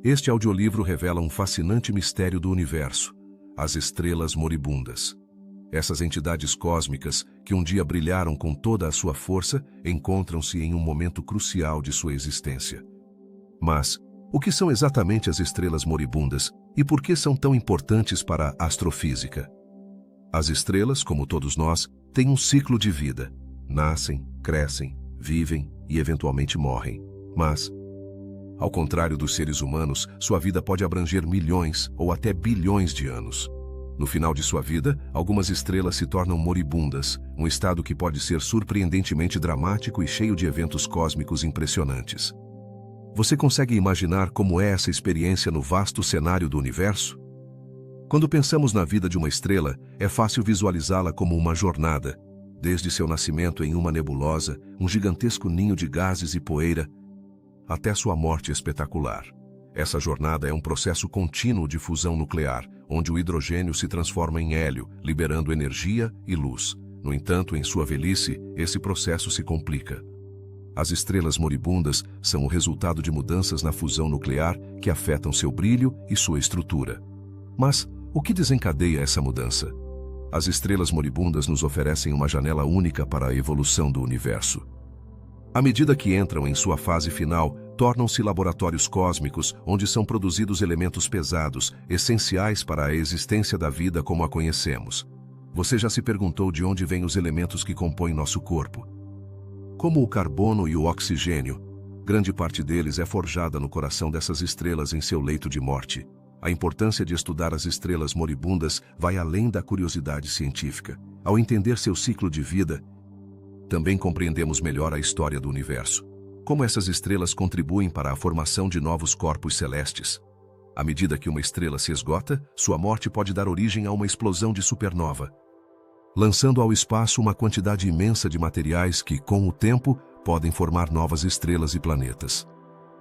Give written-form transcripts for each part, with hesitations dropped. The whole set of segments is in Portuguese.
Este audiolivro revela um fascinante mistério do universo: as estrelas moribundas. Essas entidades cósmicas, que um dia brilharam com toda a sua força, encontram-se em um momento crucial de sua existência. Mas, o que são exatamente as estrelas moribundas e por que são tão importantes para a astrofísica? As estrelas, como todos nós, têm um ciclo de vida. Nascem, crescem, vivem e eventualmente morrem. Mas, ao contrário dos seres humanos, sua vida pode abranger milhões ou até bilhões de anos. No final de sua vida, algumas estrelas se tornam moribundas, um estado que pode ser surpreendentemente dramático e cheio de eventos cósmicos impressionantes. Você consegue imaginar como é essa experiência no vasto cenário do universo? Quando pensamos na vida de uma estrela, é fácil visualizá-la como uma jornada, desde seu nascimento em uma nebulosa, um gigantesco ninho de gases e poeira, até sua morte espetacular. Essa jornada é um processo contínuo de fusão nuclear, onde o hidrogênio se transforma em hélio, liberando energia e luz. No entanto, em sua velhice, esse processo se complica. As estrelas moribundas são o resultado de mudanças na fusão nuclear que afetam seu brilho e sua estrutura. Mas, o que desencadeia essa mudança? As estrelas moribundas nos oferecem uma janela única para a evolução do universo. À medida que entram em sua fase final, tornam-se laboratórios cósmicos onde são produzidos elementos pesados, essenciais para a existência da vida como a conhecemos. Você já se perguntou de onde vêm os elementos que compõem nosso corpo? Como o carbono e o oxigênio, grande parte deles é forjada no coração dessas estrelas em seu leito de morte. A importância de estudar as estrelas moribundas vai além da curiosidade científica. Ao entender seu ciclo de vida, também compreendemos melhor a história do universo. Como essas estrelas contribuem para a formação de novos corpos celestes. À medida que uma estrela se esgota, sua morte pode dar origem a uma explosão de supernova, lançando ao espaço uma quantidade imensa de materiais que, com o tempo, podem formar novas estrelas e planetas.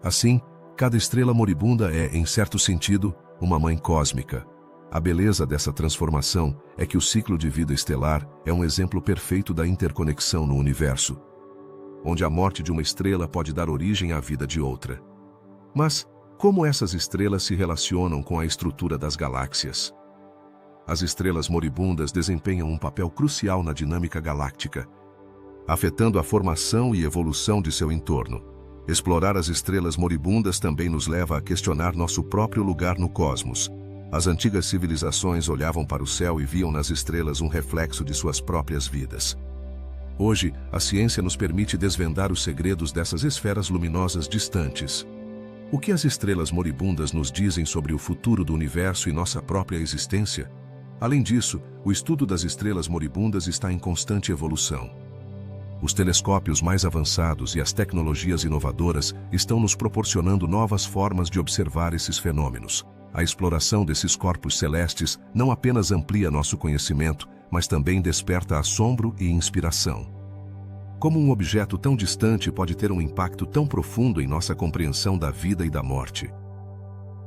Assim, cada estrela moribunda é, em certo sentido, uma mãe cósmica. A beleza dessa transformação é que o ciclo de vida estelar é um exemplo perfeito da interconexão no universo, onde a morte de uma estrela pode dar origem à vida de outra. Mas, como essas estrelas se relacionam com a estrutura das galáxias? As estrelas moribundas desempenham um papel crucial na dinâmica galáctica, afetando a formação e evolução de seu entorno. Explorar as estrelas moribundas também nos leva a questionar nosso próprio lugar no cosmos. As antigas civilizações olhavam para o céu e viam nas estrelas um reflexo de suas próprias vidas. Hoje, a ciência nos permite desvendar os segredos dessas esferas luminosas distantes. O que as estrelas moribundas nos dizem sobre o futuro do universo e nossa própria existência? Além disso, o estudo das estrelas moribundas está em constante evolução. Os telescópios mais avançados e as tecnologias inovadoras estão nos proporcionando novas formas de observar esses fenômenos. A exploração desses corpos celestes não apenas amplia nosso conhecimento, mas também desperta assombro e inspiração. Como um objeto tão distante pode ter um impacto tão profundo em nossa compreensão da vida e da morte?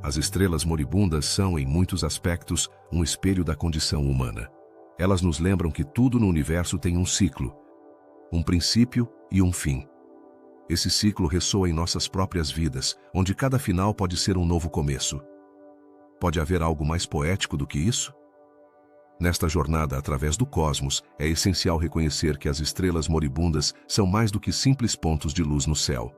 As estrelas moribundas são, em muitos aspectos, um espelho da condição humana. Elas nos lembram que tudo no universo tem um ciclo, um princípio e um fim. Esse ciclo ressoa em nossas próprias vidas, onde cada final pode ser um novo começo. Pode haver algo mais poético do que isso? Nesta jornada através do cosmos, é essencial reconhecer que as estrelas moribundas são mais do que simples pontos de luz no céu.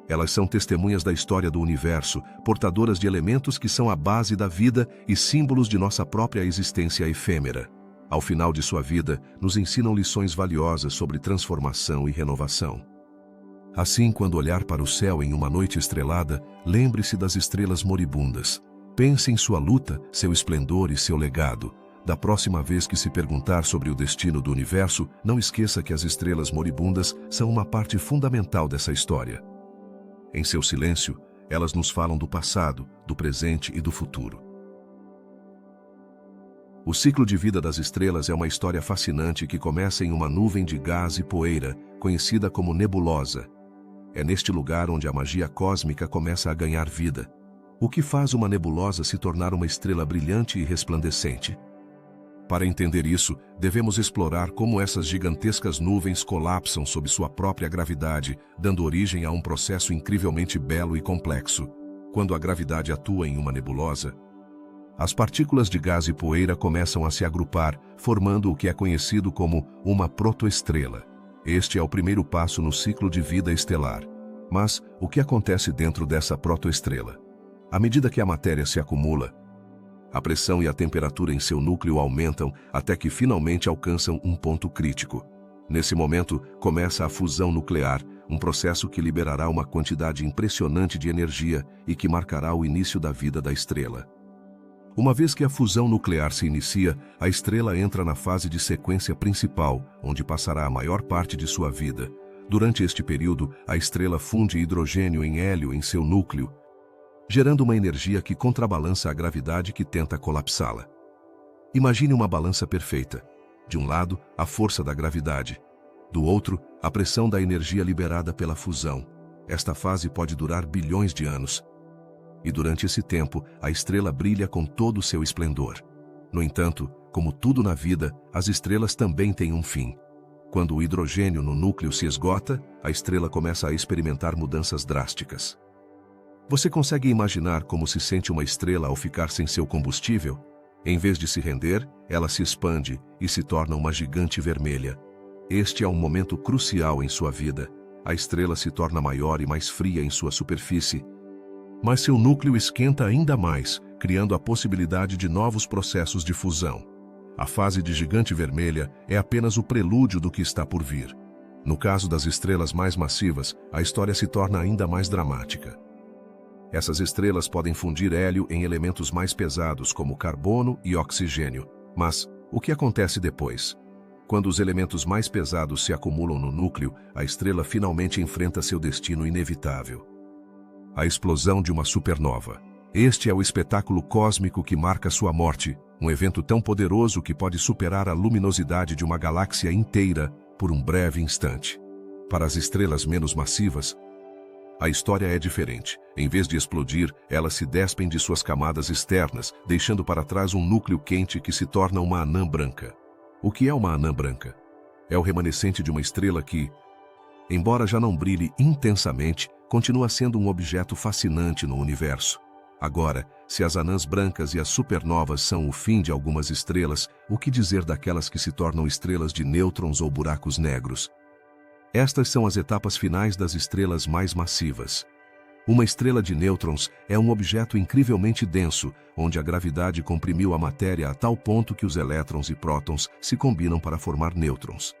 Elas são testemunhas da história do universo, portadoras de elementos que são a base da vida e símbolos de nossa própria existência efêmera. Ao final de sua vida, nos ensinam lições valiosas sobre transformação e renovação. Assim, quando olhar para o céu em uma noite estrelada, lembre-se das estrelas moribundas. Pense em sua luta, seu esplendor e seu legado. Da próxima vez que se perguntar sobre o destino do universo, não esqueça que as estrelas moribundas são uma parte fundamental dessa história. Em seu silêncio, elas nos falam do passado, do presente e do futuro. O ciclo de vida das estrelas é uma história fascinante que começa em uma nuvem de gás e poeira, conhecida como nebulosa. É neste lugar onde a magia cósmica começa a ganhar vida. O que faz uma nebulosa se tornar uma estrela brilhante e resplandecente? Para entender isso, devemos explorar como essas gigantescas nuvens colapsam sob sua própria gravidade, dando origem a um processo incrivelmente belo e complexo. Quando a gravidade atua em uma nebulosa, as partículas de gás e poeira começam a se agrupar, formando o que é conhecido como uma protoestrela. Este é o primeiro passo no ciclo de vida estelar. Mas o que acontece dentro dessa protoestrela? À medida que a matéria se acumula, a pressão e a temperatura em seu núcleo aumentam até que finalmente alcançam um ponto crítico. Nesse momento, começa a fusão nuclear, um processo que liberará uma quantidade impressionante de energia e que marcará o início da vida da estrela. Uma vez que a fusão nuclear se inicia, a estrela entra na fase de sequência principal, onde passará a maior parte de sua vida. Durante este período, a estrela funde hidrogênio em hélio em seu núcleo, gerando uma energia que contrabalança a gravidade que tenta colapsá-la. Imagine uma balança perfeita. De um lado, a força da gravidade. Do outro, a pressão da energia liberada pela fusão. Esta fase pode durar bilhões de anos. E durante esse tempo, a estrela brilha com todo o seu esplendor. No entanto, como tudo na vida, as estrelas também têm um fim. Quando o hidrogênio no núcleo se esgota, a estrela começa a experimentar mudanças drásticas. Você consegue imaginar como se sente uma estrela ao ficar sem seu combustível? Em vez de se render, ela se expande e se torna uma gigante vermelha. Este é um momento crucial em sua vida. A estrela se torna maior e mais fria em sua superfície, mas seu núcleo esquenta ainda mais, criando a possibilidade de novos processos de fusão. A fase de gigante vermelha é apenas o prelúdio do que está por vir. No caso das estrelas mais massivas, a história se torna ainda mais dramática. Essas estrelas podem fundir hélio em elementos mais pesados como carbono e oxigênio. Mas o que acontece depois? Quando os elementos mais pesados se acumulam no núcleo, a estrela finalmente enfrenta seu destino inevitável: a explosão de uma supernova. Este é o espetáculo cósmico que marca sua morte, um evento tão poderoso que pode superar a luminosidade de uma galáxia inteira por um breve instante. Para as estrelas menos massivas, a história é diferente. Em vez de explodir, elas se despem de suas camadas externas, deixando para trás um núcleo quente que se torna uma anã branca. O que é uma anã branca? É o remanescente de uma estrela que, embora já não brilhe intensamente, continua sendo um objeto fascinante no universo. Agora, se as anãs brancas e as supernovas são o fim de algumas estrelas, o que dizer daquelas que se tornam estrelas de nêutrons ou buracos negros? Estas são as etapas finais das estrelas mais massivas. Uma estrela de nêutrons é um objeto incrivelmente denso, onde a gravidade comprimiu a matéria a tal ponto que os elétrons e prótons se combinam para formar nêutrons.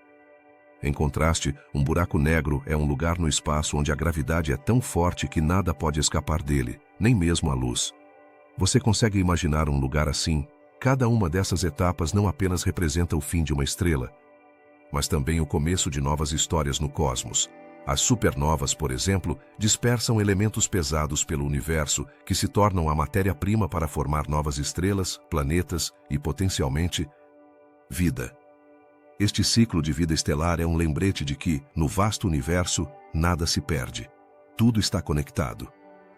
Em contraste, um buraco negro é um lugar no espaço onde a gravidade é tão forte que nada pode escapar dele, nem mesmo a luz. Você consegue imaginar um lugar assim? Cada uma dessas etapas não apenas representa o fim de uma estrela, mas também o começo de novas histórias no cosmos. As supernovas, por exemplo, dispersam elementos pesados pelo universo que se tornam a matéria-prima para formar novas estrelas, planetas e, potencialmente, vida. Este ciclo de vida estelar é um lembrete de que, no vasto universo, nada se perde. Tudo está conectado.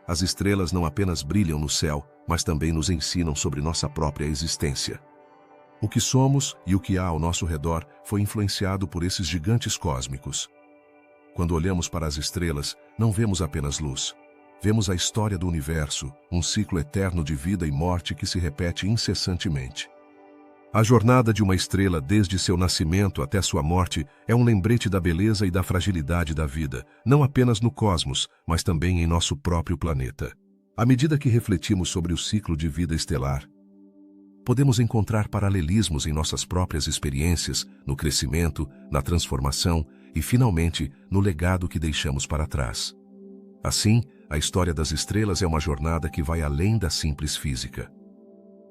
As estrelas não apenas brilham no céu, mas também nos ensinam sobre nossa própria existência. O que somos e o que há ao nosso redor foi influenciado por esses gigantes cósmicos. Quando olhamos para as estrelas, não vemos apenas luz. Vemos a história do universo, um ciclo eterno de vida e morte que se repete incessantemente. A jornada de uma estrela desde seu nascimento até sua morte é um lembrete da beleza e da fragilidade da vida, não apenas no cosmos, mas também em nosso próprio planeta. À medida que refletimos sobre o ciclo de vida estelar, podemos encontrar paralelismos em nossas próprias experiências, no crescimento, na transformação e, finalmente, no legado que deixamos para trás. Assim, a história das estrelas é uma jornada que vai além da simples física.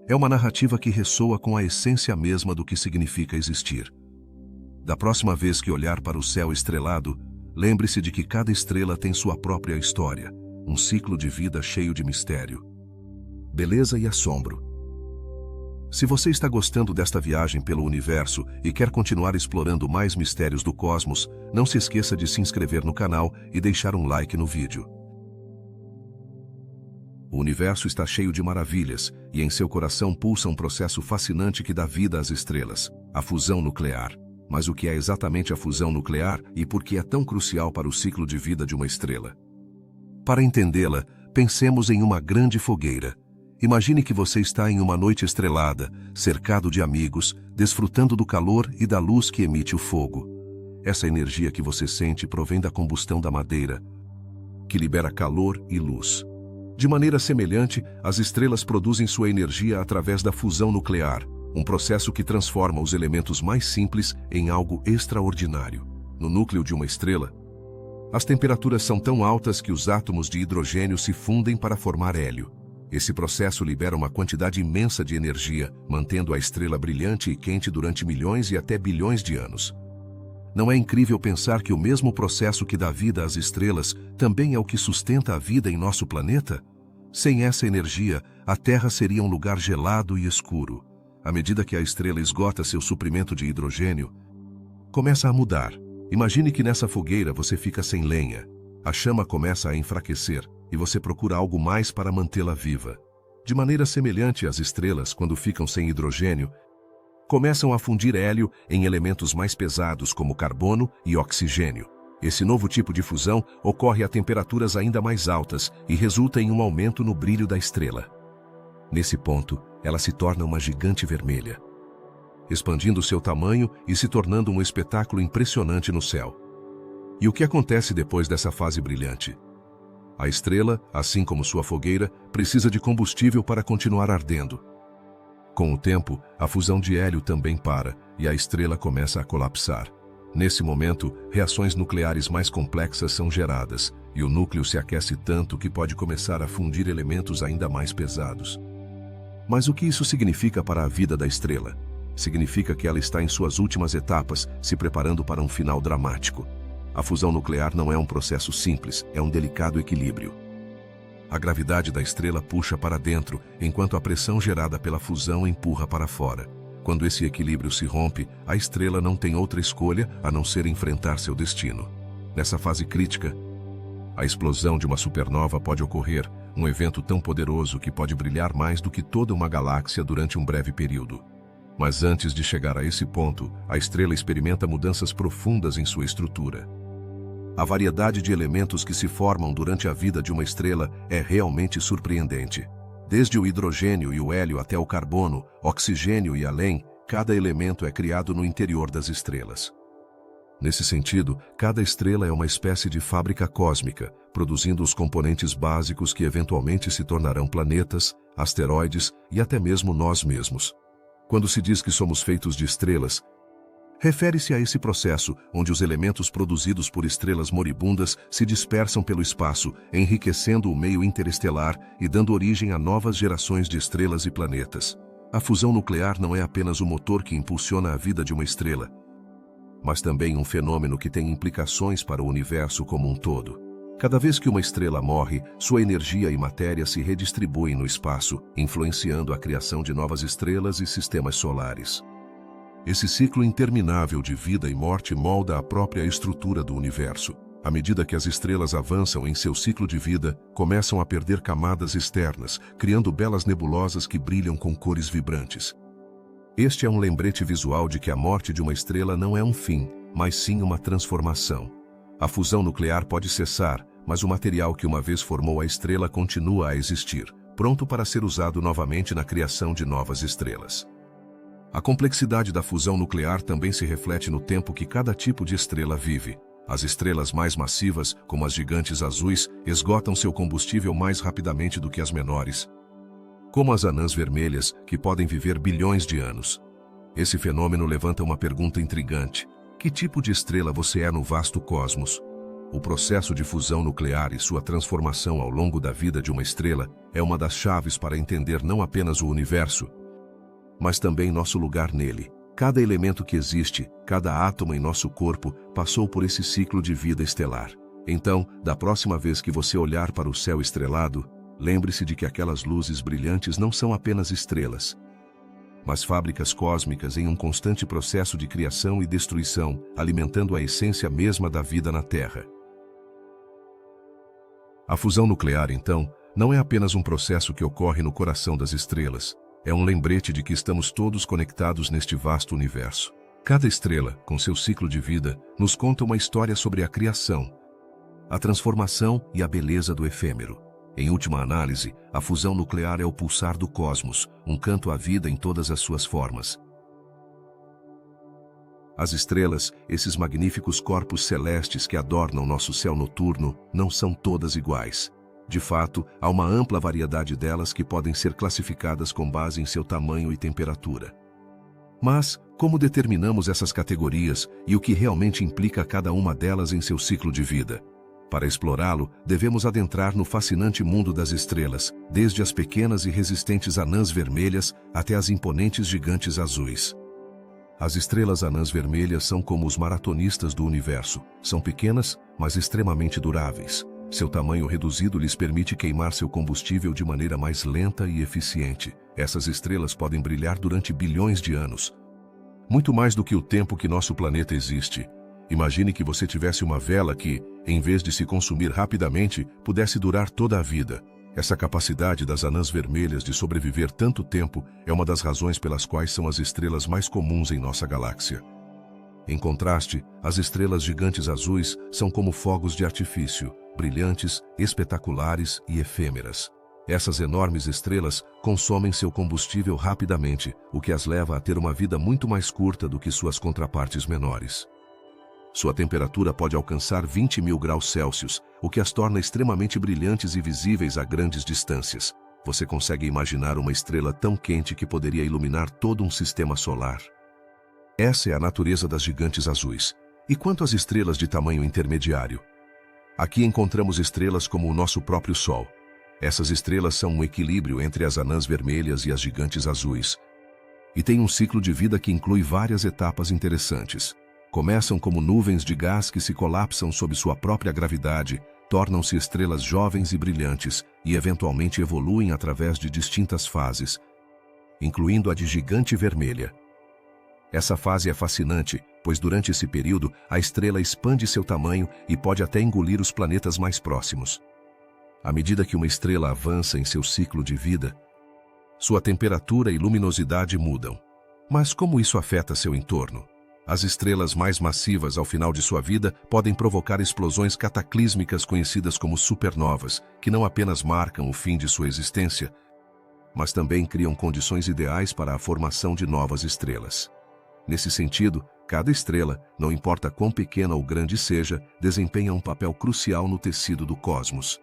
É uma narrativa que ressoa com a essência mesma do que significa existir. Da próxima vez que olhar para o céu estrelado, lembre-se de que cada estrela tem sua própria história, um ciclo de vida cheio de mistério, beleza e assombro. Se você está gostando desta viagem pelo universo e quer continuar explorando mais mistérios do cosmos, não se esqueça de se inscrever no canal e deixar um like no vídeo. O universo está cheio de maravilhas, e em seu coração pulsa um processo fascinante que dá vida às estrelas, a fusão nuclear. Mas o que é exatamente a fusão nuclear e por que é tão crucial para o ciclo de vida de uma estrela? Para entendê-la, Pensemos em uma grande fogueira. Imagine que você está em uma noite estrelada, cercado de amigos, desfrutando do calor e da luz que emite o fogo. Essa energia que você sente provém da combustão da madeira, que libera calor e luz. De maneira semelhante, as estrelas produzem sua energia através da fusão nuclear, um processo que transforma os elementos mais simples em algo extraordinário. No núcleo de uma estrela, as temperaturas são tão altas que os átomos de hidrogênio se fundem para formar hélio. Esse processo libera uma quantidade imensa de energia, mantendo a estrela brilhante e quente durante milhões e até bilhões de anos. Não é incrível pensar que o mesmo processo que dá vida às estrelas também é o que sustenta a vida em nosso planeta? Sem essa energia, a Terra seria um lugar gelado e escuro. À medida que a estrela esgota seu suprimento de hidrogênio, começa a mudar. Imagine que nessa fogueira você fica sem lenha. A chama começa a enfraquecer e você procura algo mais para mantê-la viva. De maneira semelhante, as estrelas, quando ficam sem hidrogênio, começam a fundir hélio em elementos mais pesados como carbono e oxigênio. Esse novo tipo de fusão ocorre a temperaturas ainda mais altas e resulta em um aumento no brilho da estrela. Nesse ponto, ela se torna uma gigante vermelha, expandindo seu tamanho e se tornando um espetáculo impressionante no céu. E o que acontece depois dessa fase brilhante? A estrela, assim como sua fogueira, precisa de combustível para continuar ardendo. Com o tempo, a fusão de hélio também para e a estrela começa a colapsar. Nesse momento, reações nucleares mais complexas são geradas e o núcleo se aquece tanto que pode começar a fundir elementos ainda mais pesados. Mas o que isso significa para a vida da estrela? Significa que ela está em suas últimas etapas, se preparando para um final dramático. A fusão nuclear não é um processo simples, é um delicado equilíbrio. A gravidade da estrela puxa para dentro, enquanto a pressão gerada pela fusão empurra para fora. Quando esse equilíbrio se rompe, a estrela não tem outra escolha a não ser enfrentar seu destino. Nessa fase crítica, a explosão de uma supernova pode ocorrer, um evento tão poderoso que pode brilhar mais do que toda uma galáxia durante um breve período. Mas antes de chegar a esse ponto, a estrela experimenta mudanças profundas em sua estrutura. A variedade de elementos que se formam durante a vida de uma estrela é realmente surpreendente. Desde o hidrogênio e o hélio até o carbono, oxigênio e além, cada elemento é criado no interior das estrelas. Nesse sentido, cada estrela é uma espécie de fábrica cósmica, produzindo os componentes básicos que eventualmente se tornarão planetas, asteroides e até mesmo nós mesmos. Quando se diz que somos feitos de estrelas, refere-se a esse processo onde os elementos produzidos por estrelas moribundas se dispersam pelo espaço, enriquecendo o meio interestelar e dando origem a novas gerações de estrelas e planetas. A fusão nuclear não é apenas o motor que impulsiona a vida de uma estrela, mas também um fenômeno que tem implicações para o universo como um todo. Cada vez que uma estrela morre, sua energia e matéria se redistribuem no espaço, influenciando a criação de novas estrelas e sistemas solares. Esse ciclo interminável de vida e morte molda a própria estrutura do universo. À medida que as estrelas avançam em seu ciclo de vida, começam a perder camadas externas, criando belas nebulosas que brilham com cores vibrantes. Este é um lembrete visual de que a morte de uma estrela não é um fim, mas sim uma transformação. A fusão nuclear pode cessar, mas o material que uma vez formou a estrela continua a existir, pronto para ser usado novamente na criação de novas estrelas. A complexidade da fusão nuclear também se reflete no tempo que cada tipo de estrela vive. As estrelas mais massivas, como as gigantes azuis, esgotam seu combustível mais rapidamente do que as menores, como as anãs vermelhas, que podem viver bilhões de anos. Esse fenômeno levanta uma pergunta intrigante: que tipo de estrela você é no vasto cosmos? O processo de fusão nuclear e sua transformação ao longo da vida de uma estrela é uma das chaves para entender não apenas o universo, mas também nosso lugar nele. Cada elemento que existe, cada átomo em nosso corpo, passou por esse ciclo de vida estelar. Então, da próxima vez que você olhar para o céu estrelado, lembre-se de que aquelas luzes brilhantes não são apenas estrelas, mas fábricas cósmicas em um constante processo de criação e destruição, alimentando a essência mesma da vida na Terra. A fusão nuclear, então, não é apenas um processo que ocorre no coração das estrelas. É um lembrete de que estamos todos conectados neste vasto universo. Cada estrela, com seu ciclo de vida, nos conta uma história sobre a criação, a transformação e a beleza do efêmero. Em última análise, a fusão nuclear é o pulsar do cosmos, um canto à vida em todas as suas formas. As estrelas, esses magníficos corpos celestes que adornam nosso céu noturno, não são todas iguais. De fato, há uma ampla variedade delas que podem ser classificadas com base em seu tamanho e temperatura. Mas, como determinamos essas categorias e o que realmente implica cada uma delas em seu ciclo de vida? Para explorá-lo, devemos adentrar no fascinante mundo das estrelas, desde as pequenas e resistentes anãs vermelhas até as imponentes gigantes azuis. As estrelas anãs vermelhas são como os maratonistas do universo. São pequenas, mas extremamente duráveis. Seu tamanho reduzido lhes permite queimar seu combustível de maneira mais lenta e eficiente. Essas estrelas podem brilhar durante bilhões de anos. Muito mais do que o tempo que nosso planeta existe. Imagine que você tivesse uma vela que, em vez de se consumir rapidamente, pudesse durar toda a vida. Essa capacidade das anãs vermelhas de sobreviver tanto tempo é uma das razões pelas quais são as estrelas mais comuns em nossa galáxia. Em contraste, as estrelas gigantes azuis são como fogos de artifício, brilhantes, espetaculares e efêmeras. Essas enormes estrelas consomem seu combustível rapidamente, o que as leva a ter uma vida muito mais curta do que suas contrapartes menores. Sua temperatura pode alcançar 20.000 graus Celsius, o que as torna extremamente brilhantes e visíveis a grandes distâncias. Você consegue imaginar uma estrela tão quente que poderia iluminar todo um sistema solar? Essa é a natureza das gigantes azuis. E quanto às estrelas de tamanho intermediário? Aqui encontramos estrelas como o nosso próprio Sol. Essas estrelas são um equilíbrio entre as anãs vermelhas e as gigantes azuis. E têm um ciclo de vida que inclui várias etapas interessantes. Começam como nuvens de gás que se colapsam sob sua própria gravidade, tornam-se estrelas jovens e brilhantes e eventualmente evoluem através de distintas fases, incluindo a de gigante vermelha. Essa fase é fascinante, pois durante esse período a estrela expande seu tamanho e pode até engolir os planetas mais próximos. À medida que uma estrela avança em seu ciclo de vida, sua temperatura e luminosidade mudam. Mas como isso afeta seu entorno? As estrelas mais massivas ao final de sua vida podem provocar explosões cataclísmicas conhecidas como supernovas, que não apenas marcam o fim de sua existência, mas também criam condições ideais para a formação de novas estrelas. Nesse sentido, cada estrela, não importa quão pequena ou grande seja, desempenha um papel crucial no tecido do cosmos.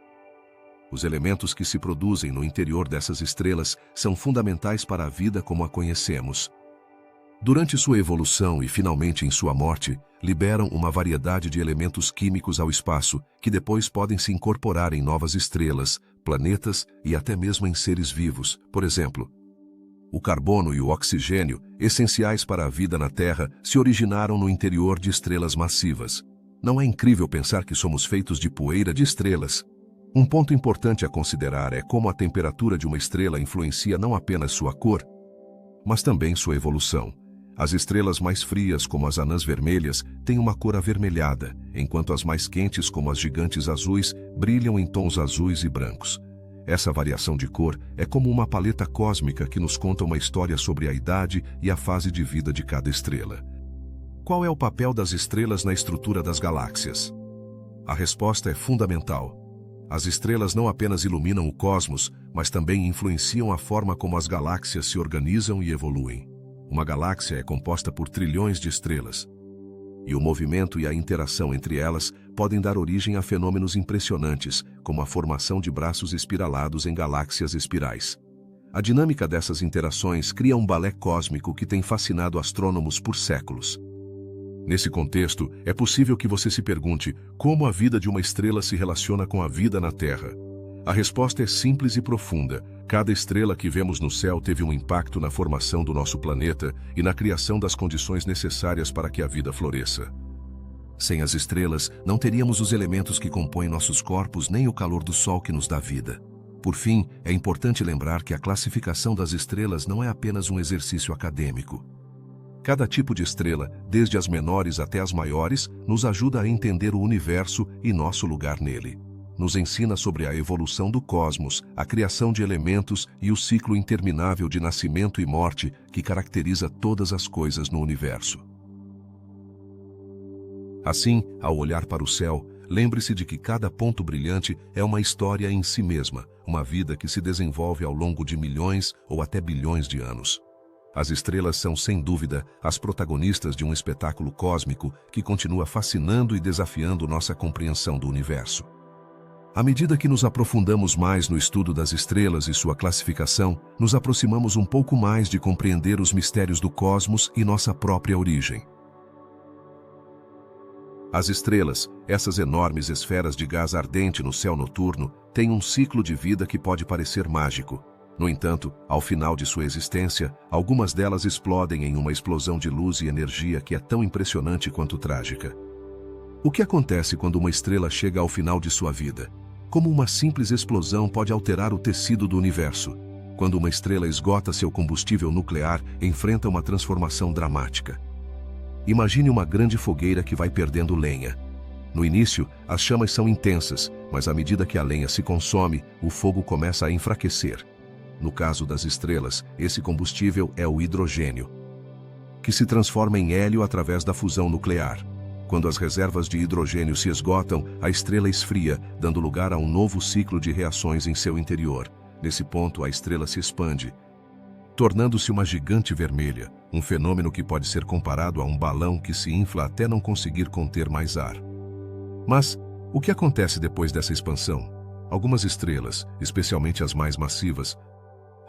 Os elementos que se produzem no interior dessas estrelas são fundamentais para a vida como a conhecemos. Durante sua evolução e finalmente em sua morte, liberam uma variedade de elementos químicos ao espaço que depois podem se incorporar em novas estrelas, planetas e até mesmo em seres vivos. Por exemplo, o carbono e o oxigênio, essenciais para a vida na Terra, se originaram no interior de estrelas massivas. Não é incrível pensar que somos feitos de poeira de estrelas? Um ponto importante a considerar é como a temperatura de uma estrela influencia não apenas sua cor, mas também sua evolução. As estrelas mais frias, como as anãs vermelhas, têm uma cor avermelhada, enquanto as mais quentes, como as gigantes azuis, brilham em tons azuis e brancos. Essa variação de cor é como uma paleta cósmica que nos conta uma história sobre a idade e a fase de vida de cada estrela. Qual é o papel das estrelas na estrutura das galáxias? A resposta é fundamental. As estrelas não apenas iluminam o cosmos, mas também influenciam a forma como as galáxias se organizam e evoluem. Uma galáxia é composta por trilhões de estrelas, e o movimento e a interação entre elas podem dar origem a fenômenos impressionantes, como a formação de braços espiralados em galáxias espirais. A dinâmica dessas interações cria um balé cósmico que tem fascinado astrônomos por séculos. Nesse contexto, é possível que você se pergunte como a vida de uma estrela se relaciona com a vida na Terra. A resposta é simples e profunda. Cada estrela que vemos no céu teve um impacto na formação do nosso planeta e na criação das condições necessárias para que a vida floresça. Sem as estrelas, não teríamos os elementos que compõem nossos corpos nem o calor do Sol que nos dá vida. Por fim, é importante lembrar que a classificação das estrelas não é apenas um exercício acadêmico. Cada tipo de estrela, desde as menores até as maiores, nos ajuda a entender o universo e nosso lugar nele. Nos ensina sobre a evolução do cosmos, a criação de elementos e o ciclo interminável de nascimento e morte que caracteriza todas as coisas no universo. Assim, ao olhar para o céu, lembre-se de que cada ponto brilhante é uma história em si mesma, uma vida que se desenvolve ao longo de milhões ou até bilhões de anos. As estrelas são, sem dúvida, as protagonistas de um espetáculo cósmico que continua fascinando e desafiando nossa compreensão do universo. À medida que nos aprofundamos mais no estudo das estrelas e sua classificação, nos aproximamos um pouco mais de compreender os mistérios do cosmos e nossa própria origem. As estrelas, essas enormes esferas de gás ardente no céu noturno, têm um ciclo de vida que pode parecer mágico. No entanto, ao final de sua existência, algumas delas explodem em uma explosão de luz e energia que é tão impressionante quanto trágica. O que acontece quando uma estrela chega ao final de sua vida? Como uma simples explosão pode alterar o tecido do universo? Quando uma estrela esgota seu combustível nuclear, enfrenta uma transformação dramática. Imagine uma grande fogueira que vai perdendo lenha. No início, as chamas são intensas, mas à medida que a lenha se consome, o fogo começa a enfraquecer. No caso das estrelas, esse combustível é o hidrogênio, que se transforma em hélio através da fusão nuclear. Quando as reservas de hidrogênio se esgotam, a estrela esfria, dando lugar a um novo ciclo de reações em seu interior. Nesse ponto, a estrela se expande, tornando-se uma gigante vermelha, um fenômeno que pode ser comparado a um balão que se infla até não conseguir conter mais ar. Mas, o que acontece depois dessa expansão? Algumas estrelas, especialmente as mais massivas,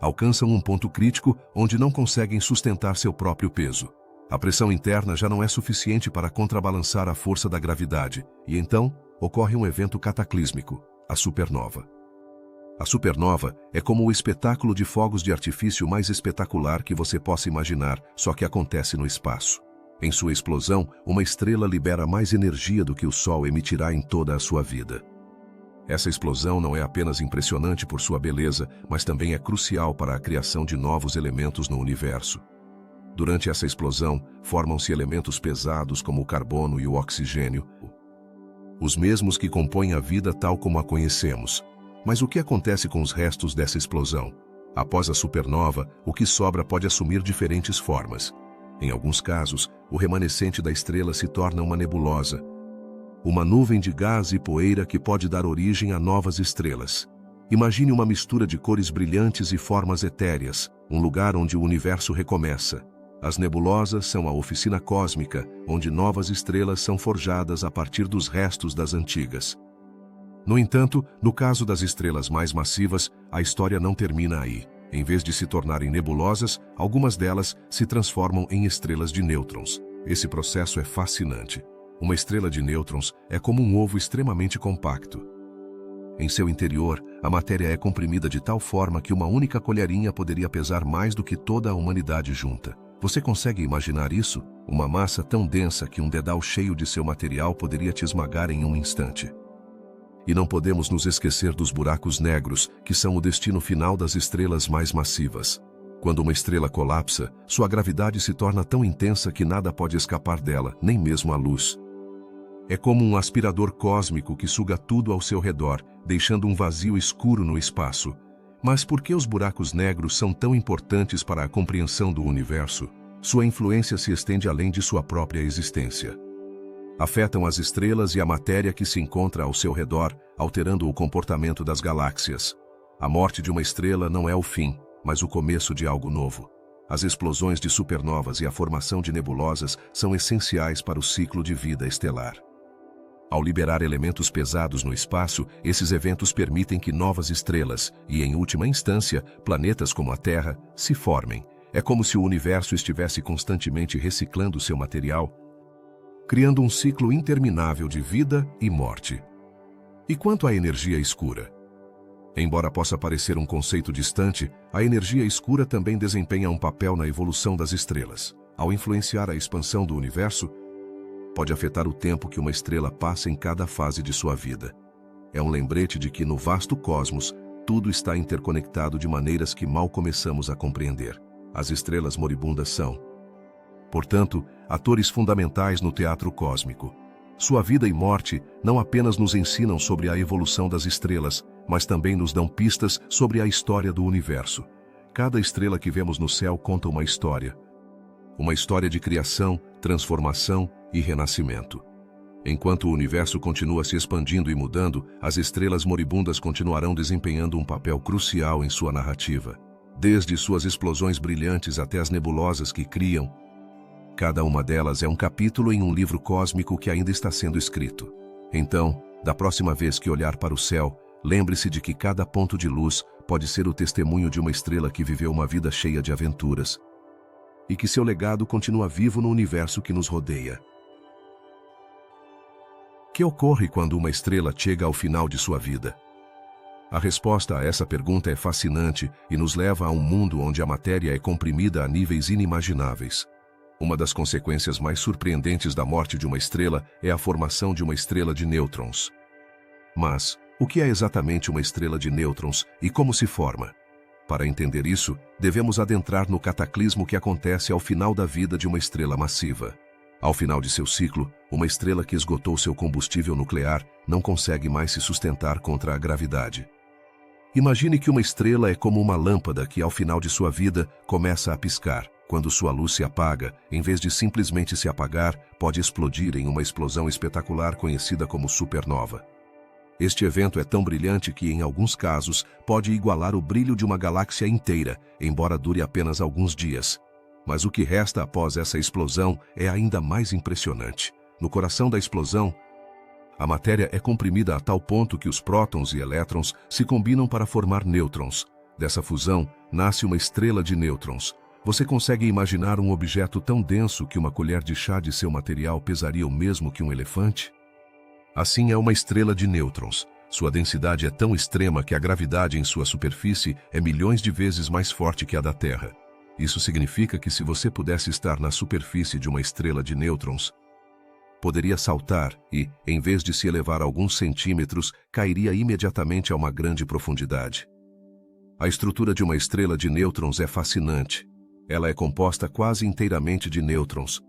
alcançam um ponto crítico onde não conseguem sustentar seu próprio peso. A pressão interna já não é suficiente para contrabalançar a força da gravidade, e então ocorre um evento cataclísmico, a supernova. A supernova é como o espetáculo de fogos de artifício mais espetacular que você possa imaginar, só que acontece no espaço. Em sua explosão, uma estrela libera mais energia do que o Sol emitirá em toda a sua vida. Essa explosão não é apenas impressionante por sua beleza, mas também é crucial para a criação de novos elementos no universo. Durante essa explosão, formam-se elementos pesados como o carbono e o oxigênio, os mesmos que compõem a vida tal como a conhecemos. Mas o que acontece com os restos dessa explosão? Após a supernova, o que sobra pode assumir diferentes formas. Em alguns casos, o remanescente da estrela se torna uma nebulosa, uma nuvem de gás e poeira que pode dar origem a novas estrelas. Imagine uma mistura de cores brilhantes e formas etéreas, um lugar onde o universo recomeça. As nebulosas são a oficina cósmica, onde novas estrelas são forjadas a partir dos restos das antigas. No entanto, no caso das estrelas mais massivas, a história não termina aí. Em vez de se tornarem nebulosas, algumas delas se transformam em estrelas de nêutrons. Esse processo é fascinante. Uma estrela de nêutrons é como um ovo extremamente compacto. Em seu interior, a matéria é comprimida de tal forma que uma única colherinha poderia pesar mais do que toda a humanidade junta. Você consegue imaginar isso? Uma massa tão densa que um dedal cheio de seu material poderia te esmagar em um instante. E não podemos nos esquecer dos buracos negros, que são o destino final das estrelas mais massivas. Quando uma estrela colapsa, sua gravidade se torna tão intensa que nada pode escapar dela, nem mesmo a luz. É como um aspirador cósmico que suga tudo ao seu redor, deixando um vazio escuro no espaço. Mas por que os buracos negros são tão importantes para a compreensão do universo? Sua influência se estende além de sua própria existência. Afetam as estrelas e a matéria que se encontra ao seu redor, alterando o comportamento das galáxias. A morte de uma estrela não é o fim, mas o começo de algo novo. As explosões de supernovas e a formação de nebulosas são essenciais para o ciclo de vida estelar. Ao liberar elementos pesados no espaço, esses eventos permitem que novas estrelas, e em última instância, planetas como a Terra, se formem. É como se o universo estivesse constantemente reciclando seu material, criando um ciclo interminável de vida e morte. E quanto à energia escura? Embora possa parecer um conceito distante, a energia escura também desempenha um papel na evolução das estrelas. Ao influenciar a expansão do universo, pode afetar o tempo que uma estrela passa em cada fase de sua vida. É um lembrete de que no vasto cosmos, tudo está interconectado de maneiras que mal começamos a compreender. As estrelas moribundas são, portanto, atores fundamentais no teatro cósmico. Sua vida e morte não apenas nos ensinam sobre a evolução das estrelas, mas também nos dão pistas sobre a história do universo. Cada estrela que vemos no céu conta uma história. Uma história de criação, transformação e renascimento. Enquanto o universo continua se expandindo e mudando, as estrelas moribundas continuarão desempenhando um papel crucial em sua narrativa. Desde suas explosões brilhantes até as nebulosas que criam, cada uma delas é um capítulo em um livro cósmico que ainda está sendo escrito. Então, da próxima vez que olhar para o céu, lembre-se de que cada ponto de luz pode ser o testemunho de uma estrela que viveu uma vida cheia de aventuras, e que seu legado continua vivo no universo que nos rodeia. O que ocorre quando uma estrela chega ao final de sua vida? A resposta a essa pergunta é fascinante e nos leva a um mundo onde a matéria é comprimida a níveis inimagináveis. Uma das consequências mais surpreendentes da morte de uma estrela é a formação de uma estrela de nêutrons. Mas, o que é exatamente uma estrela de nêutrons e como se forma? Para entender isso, devemos adentrar no cataclismo que acontece ao final da vida de uma estrela massiva. Ao final de seu ciclo, uma estrela que esgotou seu combustível nuclear não consegue mais se sustentar contra a gravidade. Imagine que uma estrela é como uma lâmpada que, ao final de sua vida, começa a piscar. Quando sua luz se apaga, em vez de simplesmente se apagar, pode explodir em uma explosão espetacular conhecida como supernova. Este evento é tão brilhante que, em alguns casos, pode igualar o brilho de uma galáxia inteira, embora dure apenas alguns dias. Mas o que resta após essa explosão é ainda mais impressionante. No coração da explosão, a matéria é comprimida a tal ponto que os prótons e elétrons se combinam para formar nêutrons. Dessa fusão, nasce uma estrela de nêutrons. Você consegue imaginar um objeto tão denso que uma colher de chá de seu material pesaria o mesmo que um elefante? Assim é uma estrela de nêutrons. Sua densidade é tão extrema que a gravidade em sua superfície é milhões de vezes mais forte que a da Terra. Isso significa que se você pudesse estar na superfície de uma estrela de nêutrons, poderia saltar e, em vez de se elevar alguns centímetros, cairia imediatamente a uma grande profundidade. A estrutura de uma estrela de nêutrons é fascinante. Ela é composta quase inteiramente de nêutrons,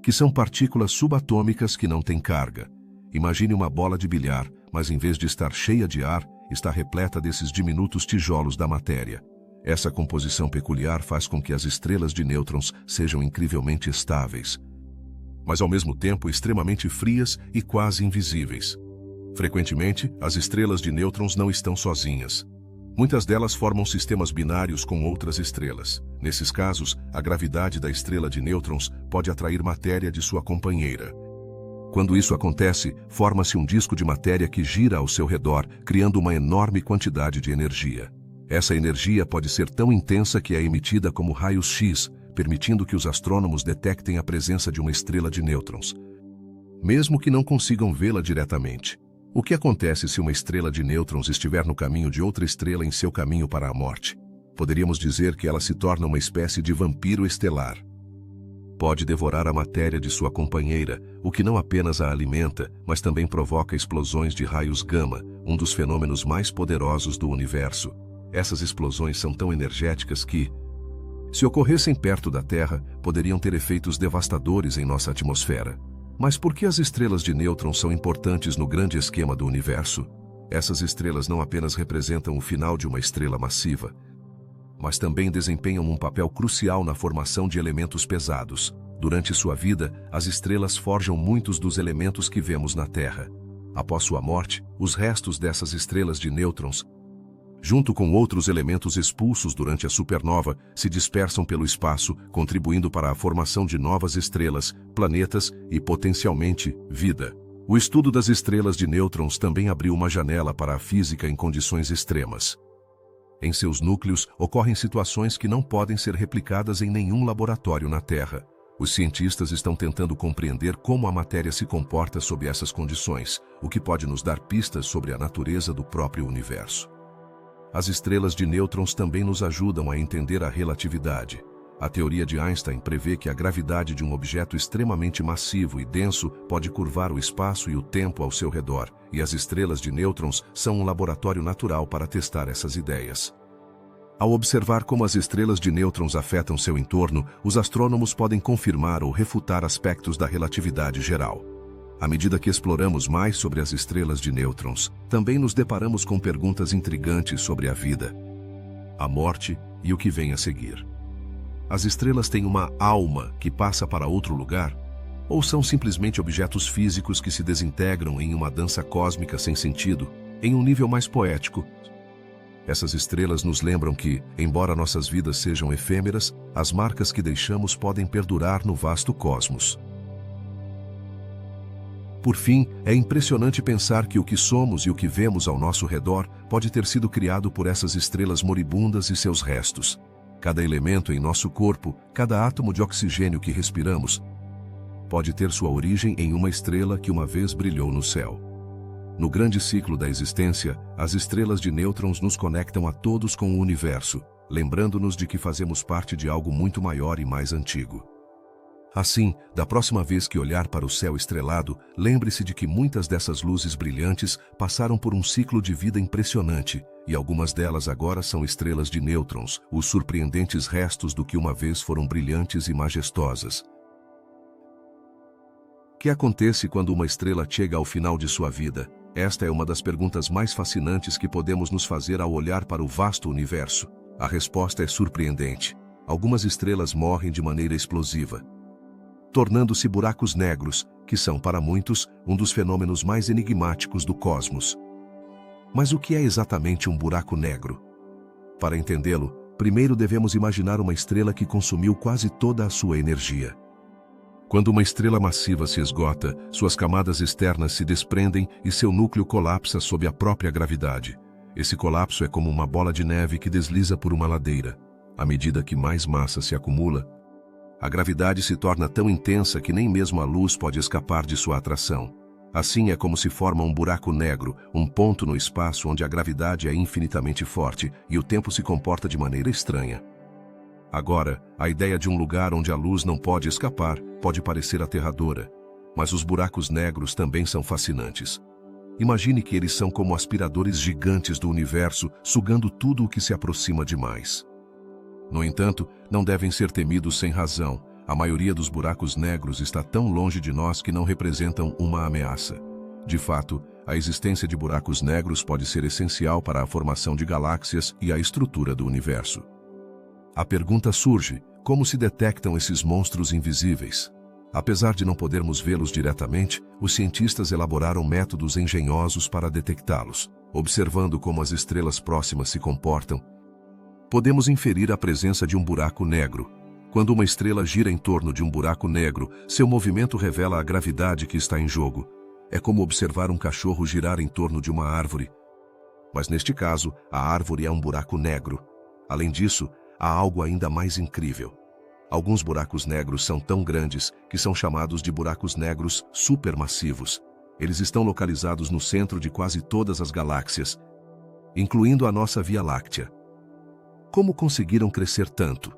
que são partículas subatômicas que não têm carga. Imagine uma bola de bilhar, mas em vez de estar cheia de ar, está repleta desses diminutos tijolos da matéria. Essa composição peculiar faz com que as estrelas de nêutrons sejam incrivelmente estáveis, mas ao mesmo tempo extremamente frias e quase invisíveis. Frequentemente, as estrelas de nêutrons não estão sozinhas. Muitas delas formam sistemas binários com outras estrelas. Nesses casos, a gravidade da estrela de nêutrons pode atrair matéria de sua companheira. Quando isso acontece, forma-se um disco de matéria que gira ao seu redor, criando uma enorme quantidade de energia. Essa energia pode ser tão intensa que é emitida como raios X, permitindo que os astrônomos detectem a presença de uma estrela de nêutrons, mesmo que não consigam vê-la diretamente. O que acontece se uma estrela de nêutrons estiver no caminho de outra estrela em seu caminho para a morte? Poderíamos dizer que ela se torna uma espécie de vampiro estelar. Pode devorar a matéria de sua companheira, o que não apenas a alimenta, mas também provoca explosões de raios gama, um dos fenômenos mais poderosos do universo. Essas explosões são tão energéticas que, se ocorressem perto da Terra, poderiam ter efeitos devastadores em nossa atmosfera. Mas por que as estrelas de nêutrons são importantes no grande esquema do universo? Essas estrelas não apenas representam o final de uma estrela massiva, mas também desempenham um papel crucial na formação de elementos pesados. Durante sua vida, as estrelas forjam muitos dos elementos que vemos na Terra. Após sua morte, os restos dessas estrelas de nêutrons, junto com outros elementos expulsos durante a supernova, se dispersam pelo espaço, contribuindo para a formação de novas estrelas, planetas e, potencialmente, vida. O estudo das estrelas de nêutrons também abriu uma janela para a física em condições extremas. Em seus núcleos, ocorrem situações que não podem ser replicadas em nenhum laboratório na Terra. Os cientistas estão tentando compreender como a matéria se comporta sob essas condições, o que pode nos dar pistas sobre a natureza do próprio universo. As estrelas de nêutrons também nos ajudam a entender a relatividade. A teoria de Einstein prevê que a gravidade de um objeto extremamente massivo e denso pode curvar o espaço e o tempo ao seu redor, e as estrelas de nêutrons são um laboratório natural para testar essas ideias. Ao observar como as estrelas de nêutrons afetam seu entorno, os astrônomos podem confirmar ou refutar aspectos da relatividade geral. À medida que exploramos mais sobre as estrelas de nêutrons, também nos deparamos com perguntas intrigantes sobre a vida, a morte e o que vem a seguir. As estrelas têm uma alma que passa para outro lugar? Ou são simplesmente objetos físicos que se desintegram em uma dança cósmica sem sentido, em um nível mais poético? Essas estrelas nos lembram que, embora nossas vidas sejam efêmeras, as marcas que deixamos podem perdurar no vasto cosmos. Por fim, é impressionante pensar que o que somos e o que vemos ao nosso redor pode ter sido criado por essas estrelas moribundas e seus restos. Cada elemento em nosso corpo, cada átomo de oxigênio que respiramos, pode ter sua origem em uma estrela que uma vez brilhou no céu. No grande ciclo da existência, as estrelas de nêutrons nos conectam a todos com o universo, lembrando-nos de que fazemos parte de algo muito maior e mais antigo. Assim, da próxima vez que olhar para o céu estrelado, lembre-se de que muitas dessas luzes brilhantes passaram por um ciclo de vida impressionante, e algumas delas agora são estrelas de nêutrons, os surpreendentes restos do que uma vez foram brilhantes e majestosas. O que acontece quando uma estrela chega ao final de sua vida? Esta é uma das perguntas mais fascinantes que podemos nos fazer ao olhar para o vasto universo. A resposta é surpreendente. Algumas estrelas morrem de maneira explosiva, tornando-se buracos negros, que são, para muitos, um dos fenômenos mais enigmáticos do cosmos. Mas o que é exatamente um buraco negro? Para entendê-lo, primeiro devemos imaginar uma estrela que consumiu quase toda a sua energia. Quando uma estrela massiva se esgota, suas camadas externas se desprendem e seu núcleo colapsa sob a própria gravidade. Esse colapso é como uma bola de neve que desliza por uma ladeira. À medida que mais massa se acumula, a gravidade se torna tão intensa que nem mesmo a luz pode escapar de sua atração. Assim é como se forma um buraco negro, um ponto no espaço onde a gravidade é infinitamente forte e o tempo se comporta de maneira estranha. Agora, a ideia de um lugar onde a luz não pode escapar pode parecer aterradora, mas os buracos negros também são fascinantes. Imagine que eles são como aspiradores gigantes do universo, sugando tudo o que se aproxima demais. No entanto, não devem ser temidos sem razão. A maioria dos buracos negros está tão longe de nós que não representam uma ameaça. De fato, a existência de buracos negros pode ser essencial para a formação de galáxias e a estrutura do universo. A pergunta surge: como se detectam esses monstros invisíveis? Apesar de não podermos vê-los diretamente, os cientistas elaboraram métodos engenhosos para detectá-los. Observando como as estrelas próximas se comportam, podemos inferir a presença de um buraco negro. Quando uma estrela gira em torno de um buraco negro, seu movimento revela a gravidade que está em jogo. É como observar um cachorro girar em torno de uma árvore. Mas neste caso, a árvore é um buraco negro. Além disso, há algo ainda mais incrível. Alguns buracos negros são tão grandes que são chamados de buracos negros supermassivos. Eles estão localizados no centro de quase todas as galáxias, incluindo a nossa Via Láctea. Como conseguiram crescer tanto?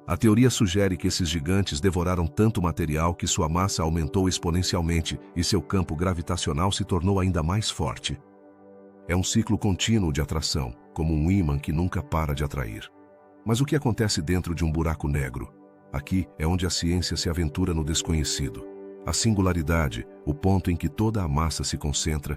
A teoria sugere que esses gigantes devoraram tanto material que sua massa aumentou exponencialmente e seu campo gravitacional se tornou ainda mais forte. É um ciclo contínuo de atração, como um ímã que nunca para de atrair. Mas o que acontece dentro de um buraco negro? Aqui é onde a ciência se aventura no desconhecido. A singularidade, o ponto em que toda a massa se concentra,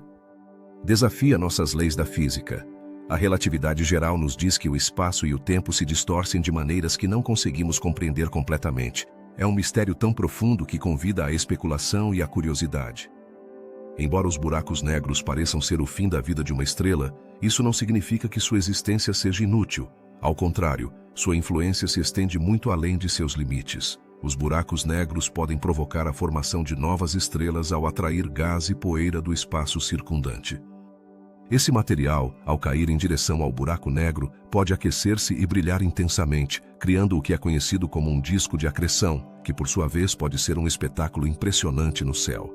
desafia nossas leis da física. A relatividade geral nos diz que o espaço e o tempo se distorcem de maneiras que não conseguimos compreender completamente. É um mistério tão profundo que convida à especulação e à curiosidade. Embora os buracos negros pareçam ser o fim da vida de uma estrela, isso não significa que sua existência seja inútil. Ao contrário, sua influência se estende muito além de seus limites. Os buracos negros podem provocar a formação de novas estrelas ao atrair gás e poeira do espaço circundante. Esse material, ao cair em direção ao buraco negro, pode aquecer-se e brilhar intensamente, criando o que é conhecido como um disco de acreção, que por sua vez pode ser um espetáculo impressionante no céu.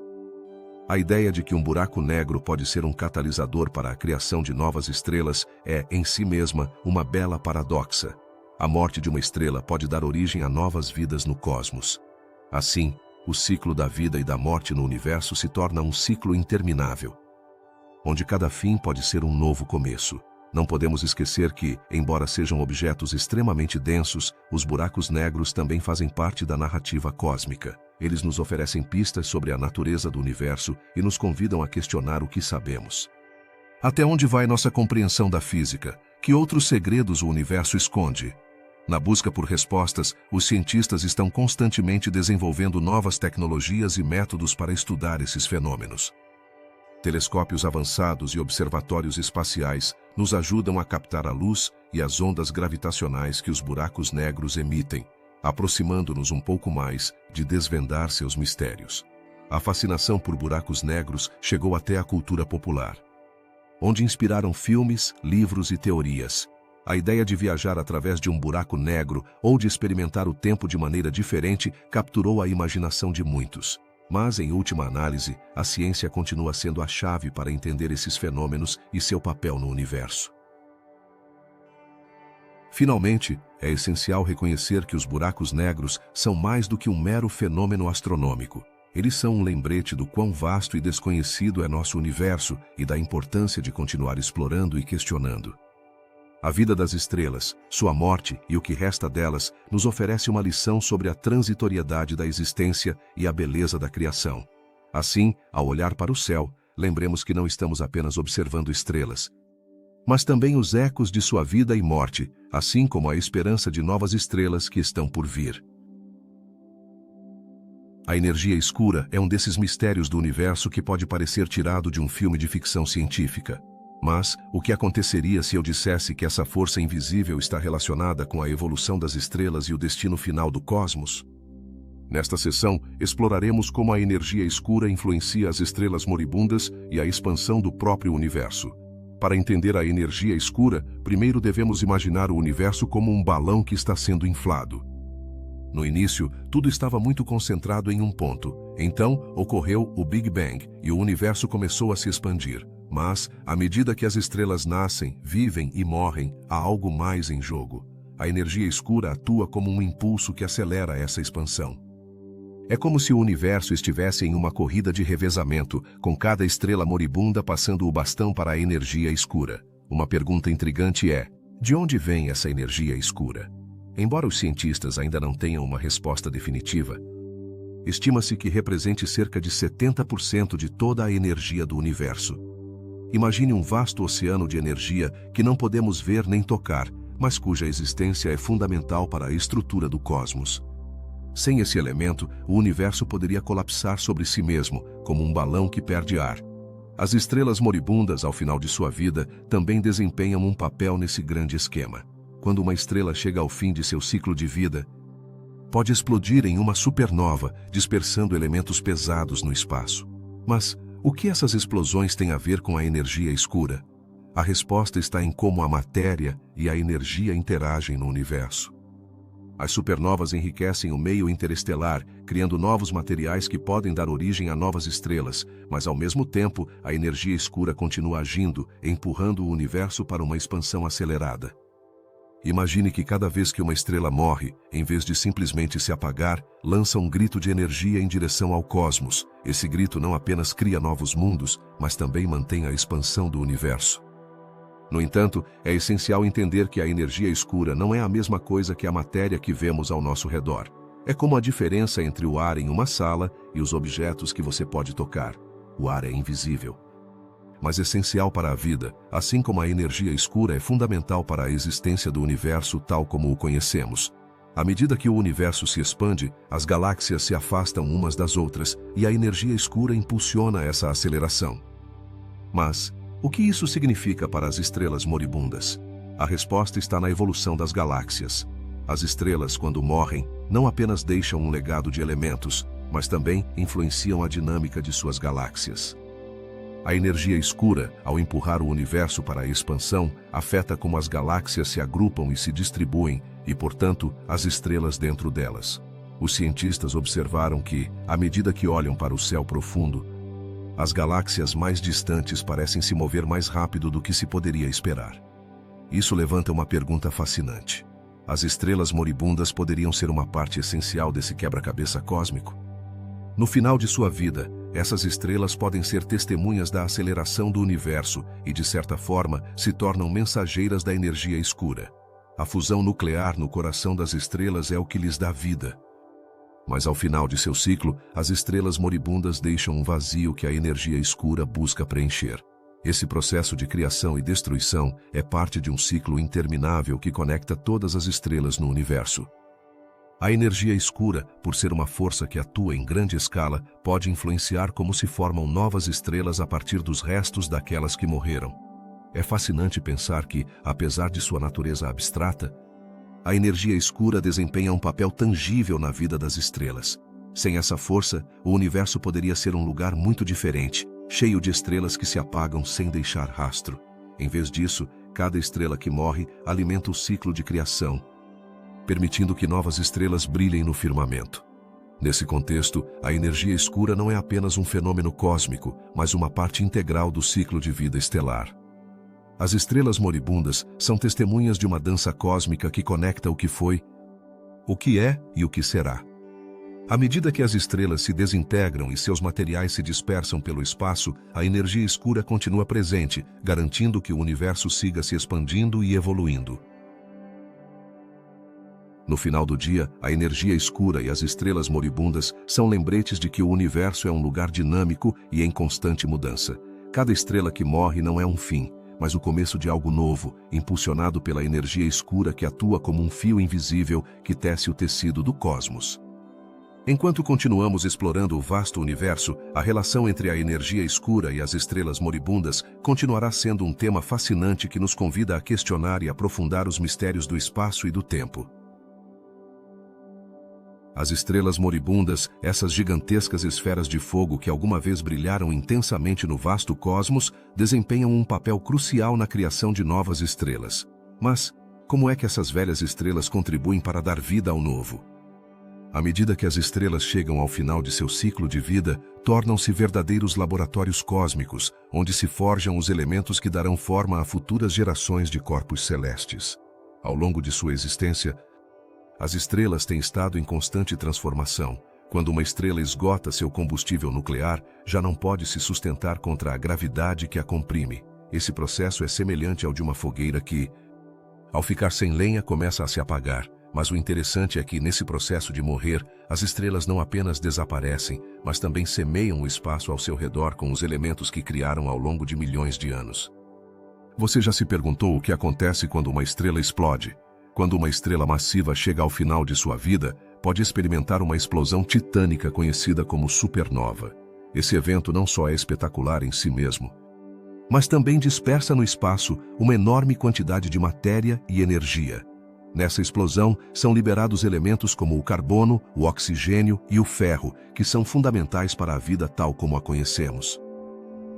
A ideia de que um buraco negro pode ser um catalisador para a criação de novas estrelas é, em si mesma, uma bela paradoxa. A morte de uma estrela pode dar origem a novas vidas no cosmos. Assim, o ciclo da vida e da morte no universo se torna um ciclo interminável, onde cada fim pode ser um novo começo. Não podemos esquecer que, embora sejam objetos extremamente densos, os buracos negros também fazem parte da narrativa cósmica. Eles nos oferecem pistas sobre a natureza do universo e nos convidam a questionar o que sabemos. Até onde vai nossa compreensão da física? Que outros segredos o universo esconde? Na busca por respostas, os cientistas estão constantemente desenvolvendo novas tecnologias e métodos para estudar esses fenômenos. Telescópios avançados e observatórios espaciais nos ajudam a captar a luz e as ondas gravitacionais que os buracos negros emitem, aproximando-nos um pouco mais de desvendar seus mistérios. A fascinação por buracos negros chegou até a cultura popular, onde inspiraram filmes, livros e teorias. A ideia de viajar através de um buraco negro ou de experimentar o tempo de maneira diferente capturou a imaginação de muitos. Mas, em última análise, a ciência continua sendo a chave para entender esses fenômenos e seu papel no universo. Finalmente, é essencial reconhecer que os buracos negros são mais do que um mero fenômeno astronômico. Eles são um lembrete do quão vasto e desconhecido é nosso universo e da importância de continuar explorando e questionando. A vida das estrelas, sua morte e o que resta delas nos oferece uma lição sobre a transitoriedade da existência e a beleza da criação. Assim, ao olhar para o céu, lembremos que não estamos apenas observando estrelas, mas também os ecos de sua vida e morte, assim como a esperança de novas estrelas que estão por vir. A energia escura é um desses mistérios do universo que pode parecer tirado de um filme de ficção científica. Mas, o que aconteceria se eu dissesse que essa força invisível está relacionada com a evolução das estrelas e o destino final do cosmos? Nesta sessão, exploraremos como a energia escura influencia as estrelas moribundas e a expansão do próprio universo. Para entender a energia escura, primeiro devemos imaginar o universo como um balão que está sendo inflado. No início, tudo estava muito concentrado em um ponto. Então, ocorreu o Big Bang e o universo começou a se expandir. Mas, à medida que as estrelas nascem, vivem e morrem, há algo mais em jogo. A energia escura atua como um impulso que acelera essa expansão. É como se o universo estivesse em uma corrida de revezamento, com cada estrela moribunda passando o bastão para a energia escura. Uma pergunta intrigante é: de onde vem essa energia escura? Embora os cientistas ainda não tenham uma resposta definitiva, estima-se que represente cerca de 70% de toda a energia do universo. Imagine um vasto oceano de energia que não podemos ver nem tocar, mas cuja existência é fundamental para a estrutura do cosmos. Sem esse elemento, o universo poderia colapsar sobre si mesmo, como um balão que perde ar. As estrelas moribundas, ao final de sua vida, também desempenham um papel nesse grande esquema. Quando uma estrela chega ao fim de seu ciclo de vida, pode explodir em uma supernova, dispersando elementos pesados no espaço. Mas o que essas explosões têm a ver com a energia escura? A resposta está em como a matéria e a energia interagem no universo. As supernovas enriquecem o meio interestelar, criando novos materiais que podem dar origem a novas estrelas, mas ao mesmo tempo, a energia escura continua agindo, empurrando o universo para uma expansão acelerada. Imagine que cada vez que uma estrela morre, em vez de simplesmente se apagar, lança um grito de energia em direção ao cosmos. Esse grito não apenas cria novos mundos, mas também mantém a expansão do universo. No entanto, é essencial entender que a energia escura não é a mesma coisa que a matéria que vemos ao nosso redor. É como a diferença entre o ar em uma sala e os objetos que você pode tocar. O ar é invisível, mas essencial para a vida, assim como a energia escura é fundamental para a existência do universo tal como o conhecemos. À medida que o universo se expande, as galáxias se afastam umas das outras e a energia escura impulsiona essa aceleração. Mas o que isso significa para as estrelas moribundas? A resposta está na evolução das galáxias. As estrelas, quando morrem, não apenas deixam um legado de elementos, mas também influenciam a dinâmica de suas galáxias. A energia escura, ao empurrar o universo para a expansão, afeta como as galáxias se agrupam e se distribuem, e, portanto, as estrelas dentro delas. Os cientistas observaram que, à medida que olham para o céu profundo, as galáxias mais distantes parecem se mover mais rápido do que se poderia esperar. Isso levanta uma pergunta fascinante. As estrelas moribundas poderiam ser uma parte essencial desse quebra-cabeça cósmico? No final de sua vida, essas estrelas podem ser testemunhas da aceleração do universo e, de certa forma, se tornam mensageiras da energia escura. A fusão nuclear no coração das estrelas é o que lhes dá vida. Mas ao final de seu ciclo, as estrelas moribundas deixam um vazio que a energia escura busca preencher. Esse processo de criação e destruição é parte de um ciclo interminável que conecta todas as estrelas no universo. A energia escura, por ser uma força que atua em grande escala, pode influenciar como se formam novas estrelas a partir dos restos daquelas que morreram. É fascinante pensar que, apesar de sua natureza abstrata, a energia escura desempenha um papel tangível na vida das estrelas. Sem essa força, o universo poderia ser um lugar muito diferente, cheio de estrelas que se apagam sem deixar rastro. Em vez disso, cada estrela que morre alimenta o ciclo de criação, permitindo que novas estrelas brilhem no firmamento. Nesse contexto, a energia escura não é apenas um fenômeno cósmico, mas uma parte integral do ciclo de vida estelar. As estrelas moribundas são testemunhas de uma dança cósmica que conecta o que foi, o que é e o que será. À medida que as estrelas se desintegram e seus materiais se dispersam pelo espaço, a energia escura continua presente, garantindo que o universo siga se expandindo e evoluindo. No final do dia, a energia escura e as estrelas moribundas são lembretes de que o universo é um lugar dinâmico e em constante mudança. Cada estrela que morre não é um fim, mas o começo de algo novo, impulsionado pela energia escura que atua como um fio invisível que tece o tecido do cosmos. Enquanto continuamos explorando o vasto universo, a relação entre a energia escura e as estrelas moribundas continuará sendo um tema fascinante que nos convida a questionar e aprofundar os mistérios do espaço e do tempo. As estrelas moribundas, essas gigantescas esferas de fogo que alguma vez brilharam intensamente no vasto cosmos, desempenham um papel crucial na criação de novas estrelas. Mas, como é que essas velhas estrelas contribuem para dar vida ao novo? À medida que as estrelas chegam ao final de seu ciclo de vida, tornam-se verdadeiros laboratórios cósmicos, onde se forjam os elementos que darão forma a futuras gerações de corpos celestes. Ao longo de sua existência, as estrelas têm estado em constante transformação. Quando uma estrela esgota seu combustível nuclear, já não pode se sustentar contra a gravidade que a comprime. Esse processo é semelhante ao de uma fogueira que, ao ficar sem lenha, começa a se apagar. Mas o interessante é que, nesse processo de morrer, as estrelas não apenas desaparecem, mas também semeiam o espaço ao seu redor com os elementos que criaram ao longo de milhões de anos. Você já se perguntou o que acontece quando uma estrela explode? Quando uma estrela massiva chega ao final de sua vida, pode experimentar uma explosão titânica conhecida como supernova. Esse evento não só é espetacular em si mesmo, mas também dispersa no espaço uma enorme quantidade de matéria e energia. Nessa explosão, são liberados elementos como o carbono, o oxigênio e o ferro, que são fundamentais para a vida tal como a conhecemos.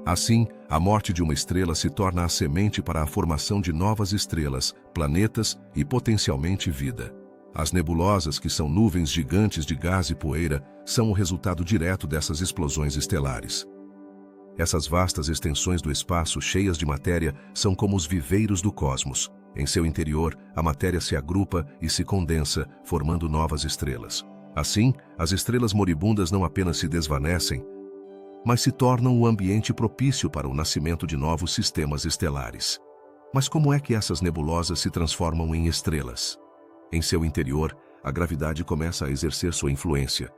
Assim, a morte de uma estrela se torna a semente para a formação de novas estrelas, planetas e potencialmente vida. As nebulosas, que são nuvens gigantes de gás e poeira, são o resultado direto dessas explosões estelares. Essas vastas extensões do espaço cheias de matéria são como os viveiros do cosmos. Em seu interior, a matéria se agrupa e se condensa, formando novas estrelas. Assim, as estrelas moribundas não apenas se desvanecem, mas se tornam o ambiente propício para o nascimento de novos sistemas estelares. Mas como é que essas nebulosas se transformam em estrelas? Em seu interior, a gravidade começa a exercer sua influência,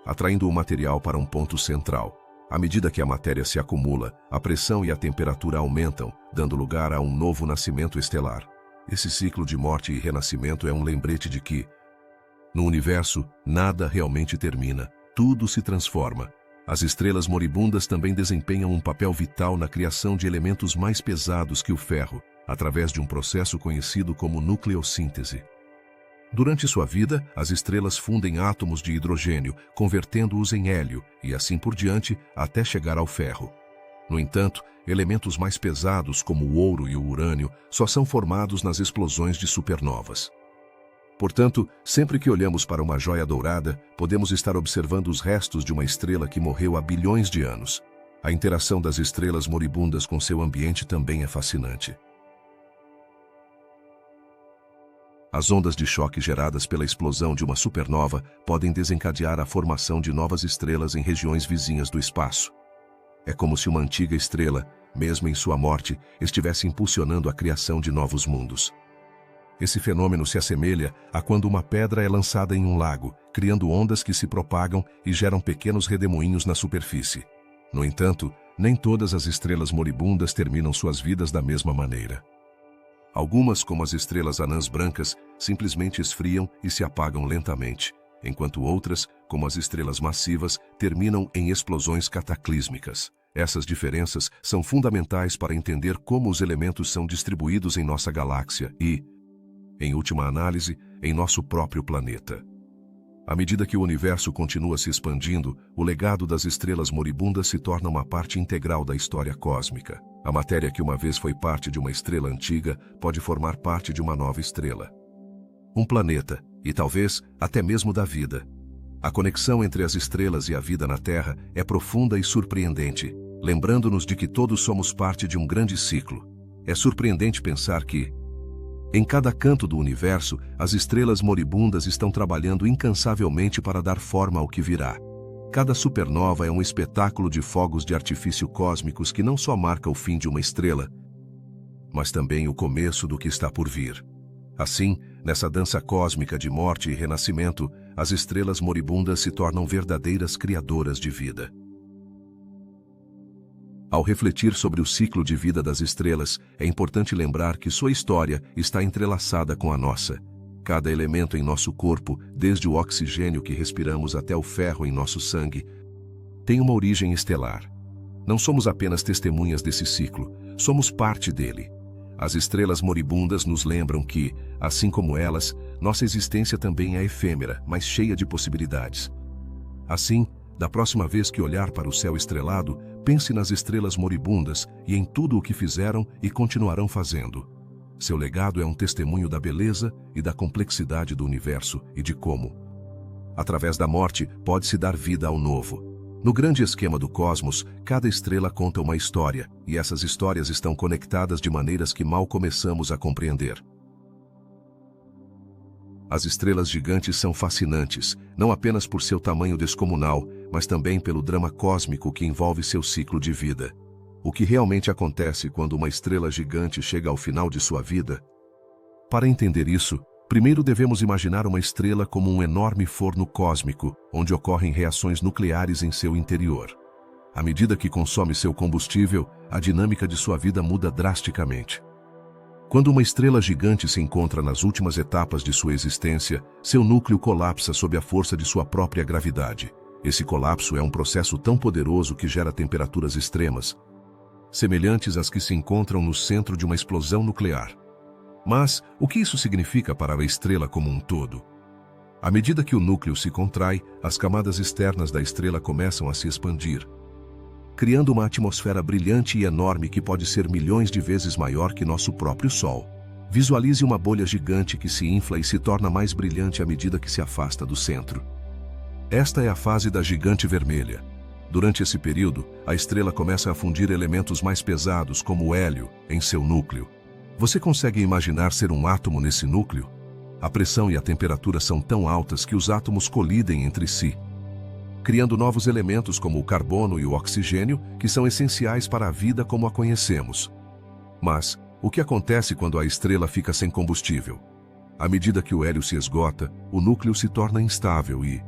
atraindo o material para um ponto central. À medida que a matéria se acumula, a pressão e a temperatura aumentam, dando lugar a um novo nascimento estelar. Esse ciclo de morte e renascimento é um lembrete de que, no universo, nada realmente termina, tudo se transforma. As estrelas moribundas também desempenham um papel vital na criação de elementos mais pesados que o ferro, através de um processo conhecido como nucleossíntese. Durante sua vida, as estrelas fundem átomos de hidrogênio, convertendo-os em hélio, e assim por diante, até chegar ao ferro. No entanto, elementos mais pesados, como o ouro e o urânio, só são formados nas explosões de supernovas. Portanto, sempre que olhamos para uma joia dourada, podemos estar observando os restos de uma estrela que morreu há bilhões de anos. A interação das estrelas moribundas com seu ambiente também é fascinante. As ondas de choque geradas pela explosão de uma supernova podem desencadear a formação de novas estrelas em regiões vizinhas do espaço. É como se uma antiga estrela, mesmo em sua morte, estivesse impulsionando a criação de novos mundos. Esse fenômeno se assemelha a quando uma pedra é lançada em um lago, criando ondas que se propagam e geram pequenos redemoinhos na superfície. No entanto, nem todas as estrelas moribundas terminam suas vidas da mesma maneira. Algumas, como as estrelas anãs brancas, simplesmente esfriam e se apagam lentamente, enquanto outras, como as estrelas massivas, terminam em explosões cataclísmicas. Essas diferenças são fundamentais para entender como os elementos são distribuídos em nossa galáxia e, em última análise, em nosso próprio planeta. À medida que o universo continua se expandindo, o legado das estrelas moribundas se torna uma parte integral da história cósmica. A matéria que uma vez foi parte de uma estrela antiga pode formar parte de uma nova estrela. Um planeta, e talvez até mesmo da vida. A conexão entre as estrelas e a vida na Terra é profunda e surpreendente, lembrando-nos de que todos somos parte de um grande ciclo. É surpreendente pensar que, em cada canto do universo, as estrelas moribundas estão trabalhando incansavelmente para dar forma ao que virá. Cada supernova é um espetáculo de fogos de artifício cósmicos que não só marca o fim de uma estrela, mas também o começo do que está por vir. Assim, nessa dança cósmica de morte e renascimento, as estrelas moribundas se tornam verdadeiras criadoras de vida. Ao refletir sobre o ciclo de vida das estrelas, é importante lembrar que sua história está entrelaçada com a nossa. Cada elemento em nosso corpo, desde o oxigênio que respiramos até o ferro em nosso sangue, tem uma origem estelar. Não somos apenas testemunhas desse ciclo, somos parte dele. As estrelas moribundas nos lembram que, assim como elas, nossa existência também é efêmera, mas cheia de possibilidades. Assim, da próxima vez que olhar para o céu estrelado, pense nas estrelas moribundas e em tudo o que fizeram e continuarão fazendo. Seu legado é um testemunho da beleza e da complexidade do universo e de como, através da morte, pode-se dar vida ao novo. No grande esquema do cosmos, cada estrela conta uma história, e essas histórias estão conectadas de maneiras que mal começamos a compreender. As estrelas gigantes são fascinantes, não apenas por seu tamanho descomunal, mas também pelo drama cósmico que envolve seu ciclo de vida. O que realmente acontece quando uma estrela gigante chega ao final de sua vida? Para entender isso, primeiro devemos imaginar uma estrela como um enorme forno cósmico, onde ocorrem reações nucleares em seu interior. À medida que consome seu combustível, a dinâmica de sua vida muda drasticamente. Quando uma estrela gigante se encontra nas últimas etapas de sua existência, seu núcleo colapsa sob a força de sua própria gravidade. Esse colapso é um processo tão poderoso que gera temperaturas extremas, semelhantes às que se encontram no centro de uma explosão nuclear. Mas, o que isso significa para a estrela como um todo? À medida que o núcleo se contrai, as camadas externas da estrela começam a se expandir, criando uma atmosfera brilhante e enorme que pode ser milhões de vezes maior que nosso próprio Sol. Visualize uma bolha gigante que se infla e se torna mais brilhante à medida que se afasta do centro. Esta é a fase da gigante vermelha. Durante esse período, a estrela começa a fundir elementos mais pesados, como o hélio, em seu núcleo. Você consegue imaginar ser um átomo nesse núcleo? A pressão e a temperatura são tão altas que os átomos colidem entre si, criando novos elementos como o carbono e o oxigênio, que são essenciais para a vida como a conhecemos. Mas, o que acontece quando a estrela fica sem combustível? À medida que o hélio se esgota, o núcleo se torna instável e,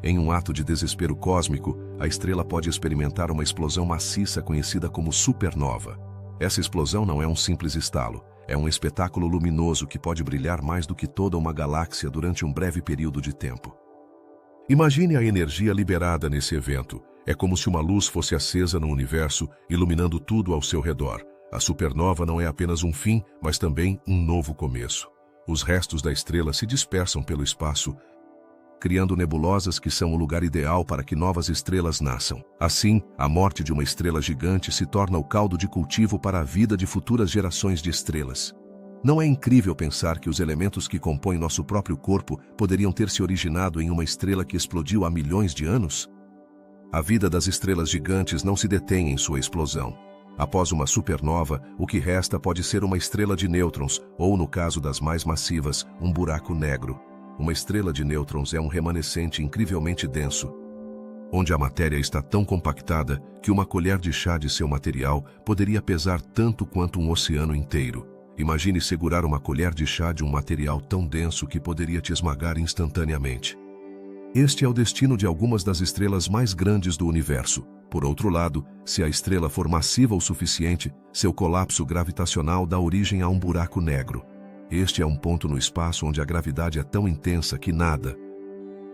em um ato de desespero cósmico, a estrela pode experimentar uma explosão maciça conhecida como supernova. Essa explosão não é um simples estalo, é um espetáculo luminoso que pode brilhar mais do que toda uma galáxia durante um breve período de tempo. Imagine a energia liberada nesse evento. É como se uma luz fosse acesa no universo, iluminando tudo ao seu redor. A supernova não é apenas um fim, mas também um novo começo. Os restos da estrela se dispersam pelo espaço, criando nebulosas que são o lugar ideal para que novas estrelas nasçam. Assim, a morte de uma estrela gigante se torna o caldo de cultivo para a vida de futuras gerações de estrelas. Não é incrível pensar que os elementos que compõem nosso próprio corpo poderiam ter se originado em uma estrela que explodiu há milhões de anos? A vida das estrelas gigantes não se detém em sua explosão. Após uma supernova, o que resta pode ser uma estrela de nêutrons, ou, no caso das mais massivas, um buraco negro. Uma estrela de nêutrons é um remanescente incrivelmente denso, onde a matéria está tão compactada que uma colher de chá de seu material poderia pesar tanto quanto um oceano inteiro. Imagine segurar uma colher de chá de um material tão denso que poderia te esmagar instantaneamente. Este é o destino de algumas das estrelas mais grandes do universo. Por outro lado, se a estrela for massiva o suficiente, seu colapso gravitacional dá origem a um buraco negro. Este é um ponto no espaço onde a gravidade é tão intensa que nada,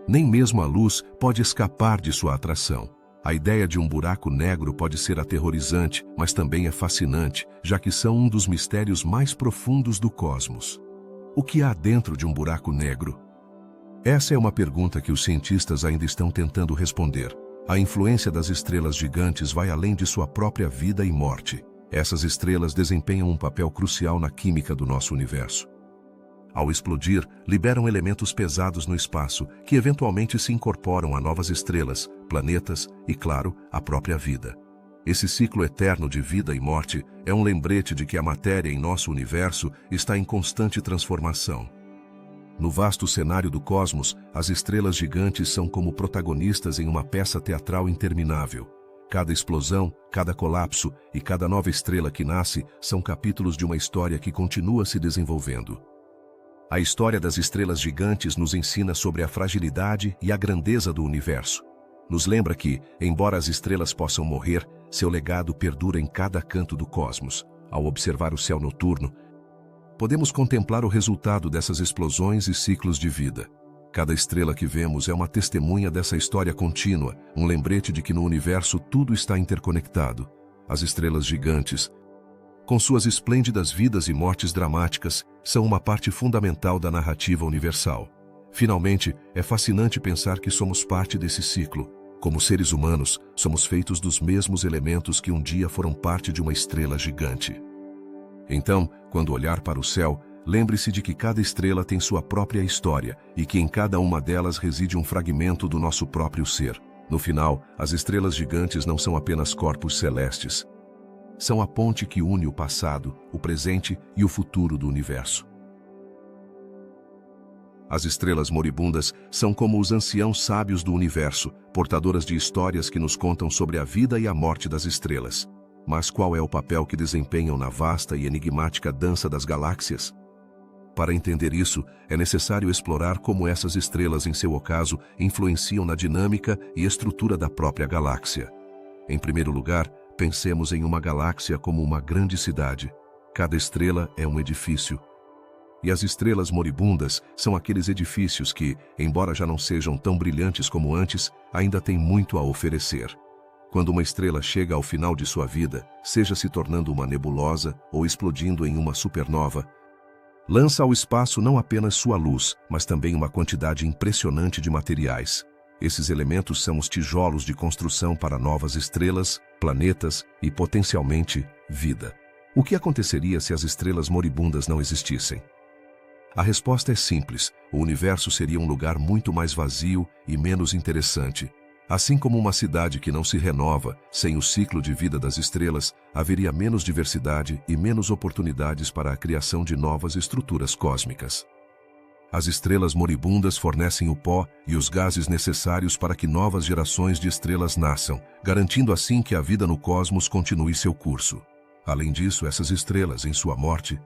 nem mesmo a luz, pode escapar de sua atração. A ideia de um buraco negro pode ser aterrorizante, mas também é fascinante, já que são um dos mistérios mais profundos do cosmos. O que há dentro de um buraco negro? Essa é uma pergunta que os cientistas ainda estão tentando responder. A influência das estrelas gigantes vai além de sua própria vida e morte. Essas estrelas desempenham um papel crucial na química do nosso universo. Ao explodir, liberam elementos pesados no espaço, que eventualmente se incorporam a novas estrelas, planetas e, claro, a própria vida. Esse ciclo eterno de vida e morte é um lembrete de que a matéria em nosso universo está em constante transformação. No vasto cenário do cosmos, as estrelas gigantes são como protagonistas em uma peça teatral interminável. Cada explosão, cada colapso e cada nova estrela que nasce são capítulos de uma história que continua se desenvolvendo. A história das estrelas gigantes nos ensina sobre a fragilidade e a grandeza do universo. Nos lembra que, embora as estrelas possam morrer, seu legado perdura em cada canto do cosmos. Ao observar o céu noturno, podemos contemplar o resultado dessas explosões e ciclos de vida. Cada estrela que vemos é uma testemunha dessa história contínua, um lembrete de que no universo tudo está interconectado. As estrelas gigantes, com suas esplêndidas vidas e mortes dramáticas, são uma parte fundamental da narrativa universal. Finalmente, é fascinante pensar que somos parte desse ciclo. Como seres humanos, somos feitos dos mesmos elementos que um dia foram parte de uma estrela gigante. Então, quando olhar para o céu, lembre-se de que cada estrela tem sua própria história e que em cada uma delas reside um fragmento do nosso próprio ser. No final, as estrelas gigantes não são apenas corpos celestes. São a ponte que une o passado, o presente e o futuro do universo. As estrelas moribundas são como os anciãos sábios do universo, portadoras de histórias que nos contam sobre a vida e a morte das estrelas. Mas qual é o papel que desempenham na vasta e enigmática dança das galáxias? Para entender isso, é necessário explorar como essas estrelas, em seu ocaso, influenciam na dinâmica e estrutura da própria galáxia. Em primeiro lugar, pensemos em uma galáxia como uma grande cidade. Cada estrela é um edifício. E as estrelas moribundas são aqueles edifícios que, embora já não sejam tão brilhantes como antes, ainda têm muito a oferecer. Quando uma estrela chega ao final de sua vida, seja se tornando uma nebulosa ou explodindo em uma supernova, lança ao espaço não apenas sua luz, mas também uma quantidade impressionante de materiais. Esses elementos são os tijolos de construção para novas estrelas, planetas e, potencialmente, vida. O que aconteceria se as estrelas moribundas não existissem? A resposta é simples: o universo seria um lugar muito mais vazio e menos interessante. Assim como uma cidade que não se renova, sem o ciclo de vida das estrelas, haveria menos diversidade e menos oportunidades para a criação de novas estruturas cósmicas. As estrelas moribundas fornecem o pó e os gases necessários para que novas gerações de estrelas nasçam, garantindo assim que a vida no cosmos continue seu curso. Além disso, essas estrelas, em sua morte,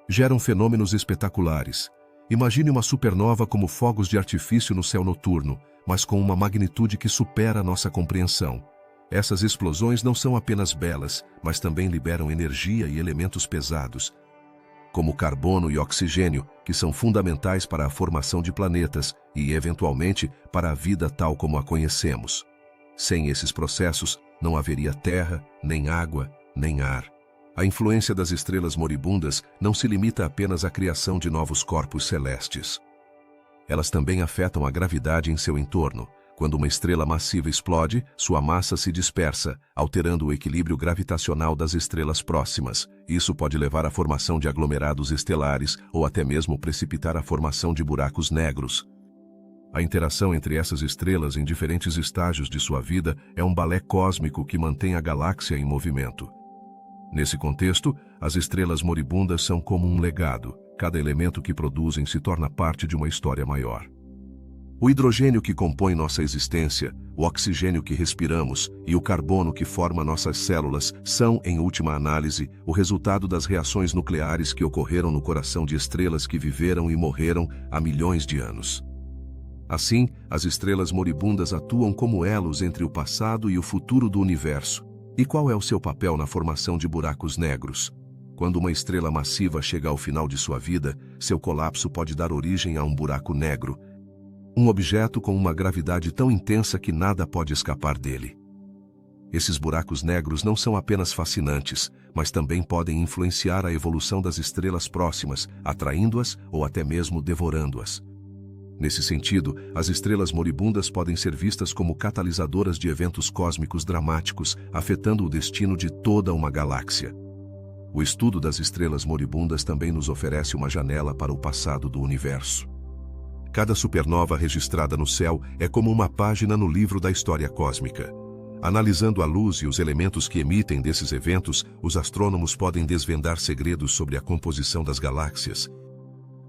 geram fenômenos espetaculares. Imagine uma supernova como fogos de artifício no céu noturno, mas com uma magnitude que supera a nossa compreensão. Essas explosões não são apenas belas, mas também liberam energia e elementos pesados, como carbono e oxigênio, que são fundamentais para a formação de planetas e, eventualmente, para a vida tal como a conhecemos. Sem esses processos, não haveria terra, nem água, nem ar. A influência das estrelas moribundas não se limita apenas à criação de novos corpos celestes. Elas também afetam a gravidade em seu entorno. Quando uma estrela massiva explode, sua massa se dispersa, alterando o equilíbrio gravitacional das estrelas próximas. Isso pode levar à formação de aglomerados estelares ou até mesmo precipitar a formação de buracos negros. A interação entre essas estrelas em diferentes estágios de sua vida é um balé cósmico que mantém a galáxia em movimento. Nesse contexto, as estrelas moribundas são como um legado. Cada elemento que produzem se torna parte de uma história maior. O hidrogênio que compõe nossa existência, o oxigênio que respiramos e o carbono que forma nossas células são, em última análise, o resultado das reações nucleares que ocorreram no coração de estrelas que viveram e morreram há milhões de anos. Assim, as estrelas moribundas atuam como elos entre o passado e o futuro do universo. E qual é o seu papel na formação de buracos negros? Quando uma estrela massiva chega ao final de sua vida, seu colapso pode dar origem a um buraco negro, um objeto com uma gravidade tão intensa que nada pode escapar dele. Esses buracos negros não são apenas fascinantes, mas também podem influenciar a evolução das estrelas próximas, atraindo-as ou até mesmo devorando-as. Nesse sentido, as estrelas moribundas podem ser vistas como catalisadoras de eventos cósmicos dramáticos, afetando o destino de toda uma galáxia. O estudo das estrelas moribundas também nos oferece uma janela para o passado do universo. Cada supernova registrada no céu é como uma página no livro da história cósmica. Analisando a luz e os elementos que emitem desses eventos, os astrônomos podem desvendar segredos sobre a composição das galáxias,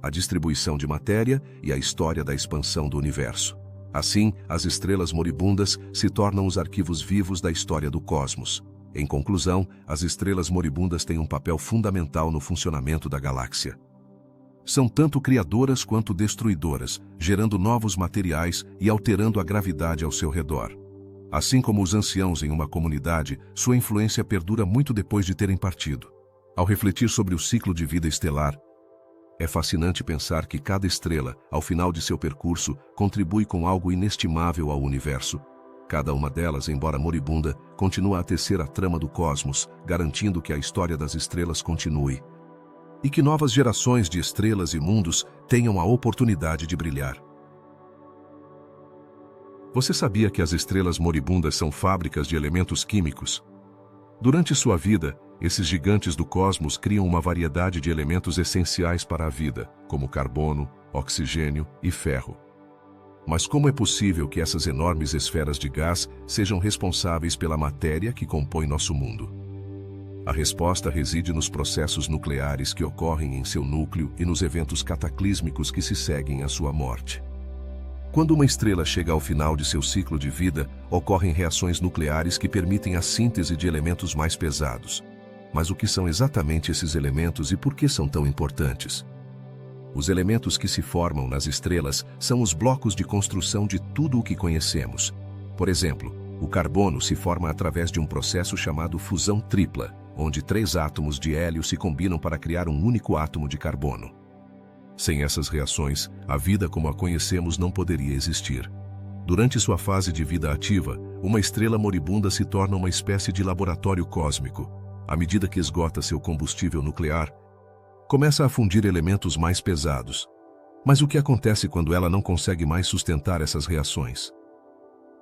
a distribuição de matéria e a história da expansão do universo. Assim, as estrelas moribundas se tornam os arquivos vivos da história do cosmos. Em conclusão, as estrelas moribundas têm um papel fundamental no funcionamento da galáxia. São tanto criadoras quanto destruidoras, gerando novos materiais e alterando a gravidade ao seu redor. Assim como os anciãos em uma comunidade, sua influência perdura muito depois de terem partido. Ao refletir sobre o ciclo de vida estelar, é fascinante pensar que cada estrela, ao final de seu percurso, contribui com algo inestimável ao universo. Cada uma delas, embora moribunda, continua a tecer a trama do cosmos, garantindo que a história das estrelas continue. E que novas gerações de estrelas e mundos tenham a oportunidade de brilhar. Você sabia que as estrelas moribundas são fábricas de elementos químicos? Durante sua vida, esses gigantes do cosmos criam uma variedade de elementos essenciais para a vida, como carbono, oxigênio e ferro. Mas como é possível que essas enormes esferas de gás sejam responsáveis pela matéria que compõe nosso mundo? A resposta reside nos processos nucleares que ocorrem em seu núcleo e nos eventos cataclísmicos que se seguem à sua morte. Quando uma estrela chega ao final de seu ciclo de vida, ocorrem reações nucleares que permitem a síntese de elementos mais pesados. Mas o que são exatamente esses elementos e por que são tão importantes? Os elementos que se formam nas estrelas são os blocos de construção de tudo o que conhecemos. Por exemplo, o carbono se forma através de um processo chamado fusão tripla, onde 3 átomos de hélio se combinam para criar um único átomo de carbono. Sem essas reações, a vida como a conhecemos não poderia existir. Durante sua fase de vida ativa, uma estrela moribunda se torna uma espécie de laboratório cósmico. À medida que esgota seu combustível nuclear, começa a fundir elementos mais pesados. Mas o que acontece quando ela não consegue mais sustentar essas reações?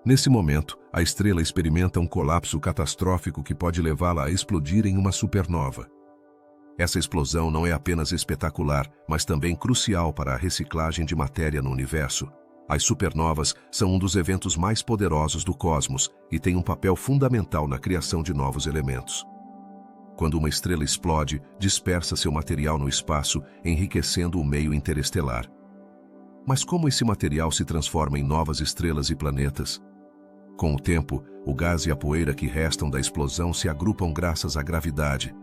Nesse momento, a estrela experimenta um colapso catastrófico que pode levá-la a explodir em uma supernova. Essa explosão não é apenas espetacular, mas também crucial para a reciclagem de matéria no universo. As supernovas são um dos eventos mais poderosos do cosmos e têm um papel fundamental na criação de novos elementos. Quando uma estrela explode, dispersa seu material no espaço, enriquecendo o meio interestelar. Mas como esse material se transforma em novas estrelas e planetas? Com o tempo, o gás e a poeira que restam da explosão se agrupam graças à gravidade,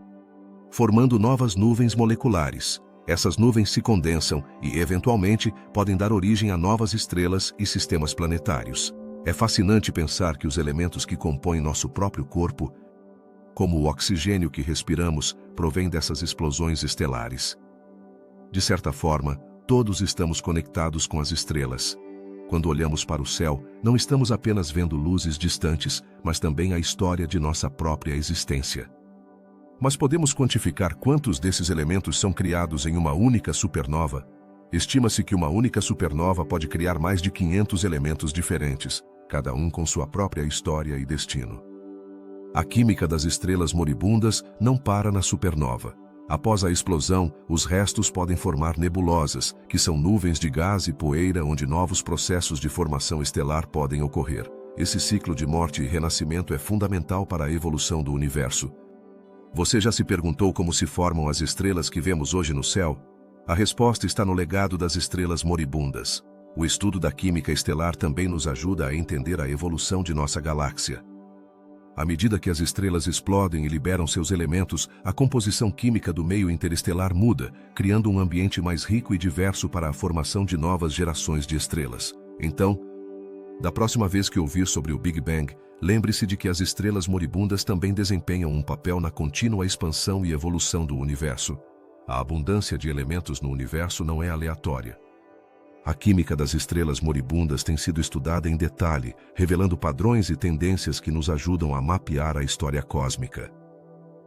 formando novas nuvens moleculares. Essas nuvens se condensam e, eventualmente, podem dar origem a novas estrelas e sistemas planetários. É fascinante pensar que os elementos que compõem nosso próprio corpo, como o oxigênio que respiramos, provém dessas explosões estelares. De certa forma, todos estamos conectados com as estrelas. Quando olhamos para o céu, não estamos apenas vendo luzes distantes, mas também a história de nossa própria existência. Mas podemos quantificar quantos desses elementos são criados em uma única supernova? Estima-se que uma única supernova pode criar mais de 500 elementos diferentes, cada um com sua própria história e destino. A química das estrelas moribundas não para na supernova. Após a explosão, os restos podem formar nebulosas, que são nuvens de gás e poeira onde novos processos de formação estelar podem ocorrer. Esse ciclo de morte e renascimento é fundamental para a evolução do universo. Você já se perguntou como se formam as estrelas que vemos hoje no céu? A resposta está no legado das estrelas moribundas. O estudo da química estelar também nos ajuda a entender a evolução de nossa galáxia. À medida que as estrelas explodem e liberam seus elementos, a composição química do meio interestelar muda, criando um ambiente mais rico e diverso para a formação de novas gerações de estrelas. Então, da próxima vez que ouvir sobre o Big Bang, lembre-se de que as estrelas moribundas também desempenham um papel na contínua expansão e evolução do universo. A abundância de elementos no universo não é aleatória. A química das estrelas moribundas tem sido estudada em detalhe, revelando padrões e tendências que nos ajudam a mapear a história cósmica.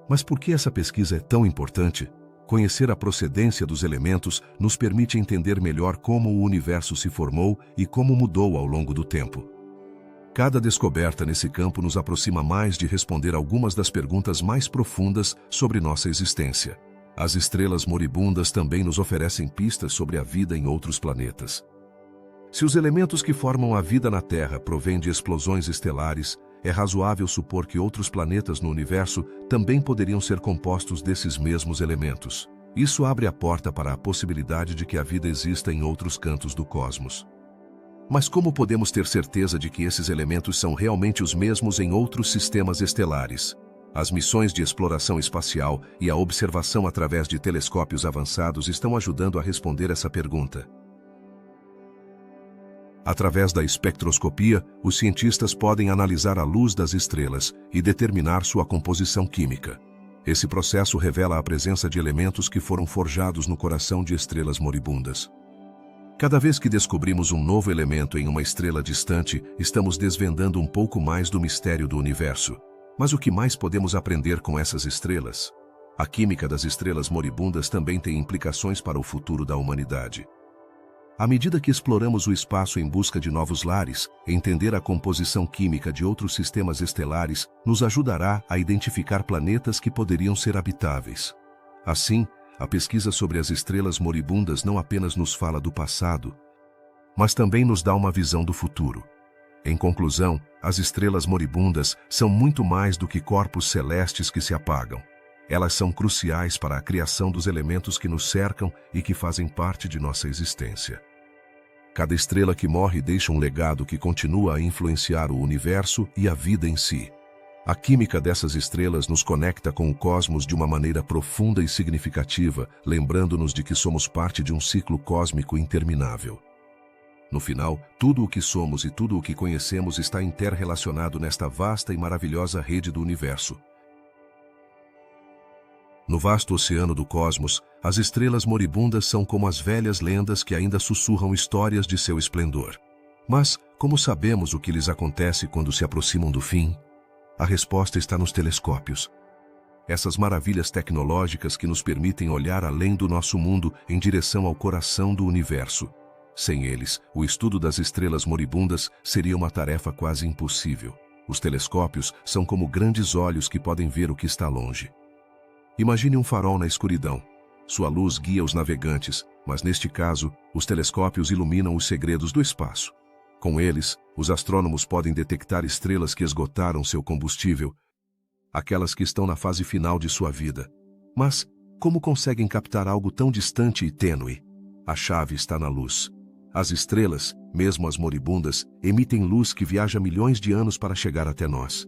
Mas por que essa pesquisa é tão importante? Conhecer a procedência dos elementos nos permite entender melhor como o universo se formou e como mudou ao longo do tempo. Cada descoberta nesse campo nos aproxima mais de responder algumas das perguntas mais profundas sobre nossa existência. As estrelas moribundas também nos oferecem pistas sobre a vida em outros planetas. Se os elementos que formam a vida na Terra provêm de explosões estelares, é razoável supor que outros planetas no universo também poderiam ser compostos desses mesmos elementos. Isso abre a porta para a possibilidade de que a vida exista em outros cantos do cosmos. Mas como podemos ter certeza de que esses elementos são realmente os mesmos em outros sistemas estelares? As missões de exploração espacial e a observação através de telescópios avançados estão ajudando a responder essa pergunta. Através da espectroscopia, os cientistas podem analisar a luz das estrelas e determinar sua composição química. Esse processo revela a presença de elementos que foram forjados no coração de estrelas moribundas. Cada vez que descobrimos um novo elemento em uma estrela distante, estamos desvendando um pouco mais do mistério do universo. Mas o que mais podemos aprender com essas estrelas? A química das estrelas moribundas também tem implicações para o futuro da humanidade. À medida que exploramos o espaço em busca de novos lares, entender a composição química de outros sistemas estelares nos ajudará a identificar planetas que poderiam ser habitáveis. Assim, a pesquisa sobre as estrelas moribundas não apenas nos fala do passado, mas também nos dá uma visão do futuro. Em conclusão, as estrelas moribundas são muito mais do que corpos celestes que se apagam. Elas são cruciais para a criação dos elementos que nos cercam e que fazem parte de nossa existência. Cada estrela que morre deixa um legado que continua a influenciar o universo e a vida em si. A química dessas estrelas nos conecta com o cosmos de uma maneira profunda e significativa, lembrando-nos de que somos parte de um ciclo cósmico interminável. No final, tudo o que somos e tudo o que conhecemos está interrelacionado nesta vasta e maravilhosa rede do universo. No vasto oceano do cosmos, as estrelas moribundas são como as velhas lendas que ainda sussurram histórias de seu esplendor. Mas, como sabemos o que lhes acontece quando se aproximam do fim? A resposta está nos telescópios. Essas maravilhas tecnológicas que nos permitem olhar além do nosso mundo em direção ao coração do universo. Sem eles, o estudo das estrelas moribundas seria uma tarefa quase impossível. Os telescópios são como grandes olhos que podem ver o que está longe. Imagine um farol na escuridão. Sua luz guia os navegantes, mas neste caso, os telescópios iluminam os segredos do espaço. Com eles, os astrônomos podem detectar estrelas que esgotaram seu combustível, aquelas que estão na fase final de sua vida. Mas, como conseguem captar algo tão distante e tênue? A chave está na luz. As estrelas, mesmo as moribundas, emitem luz que viaja milhões de anos para chegar até nós.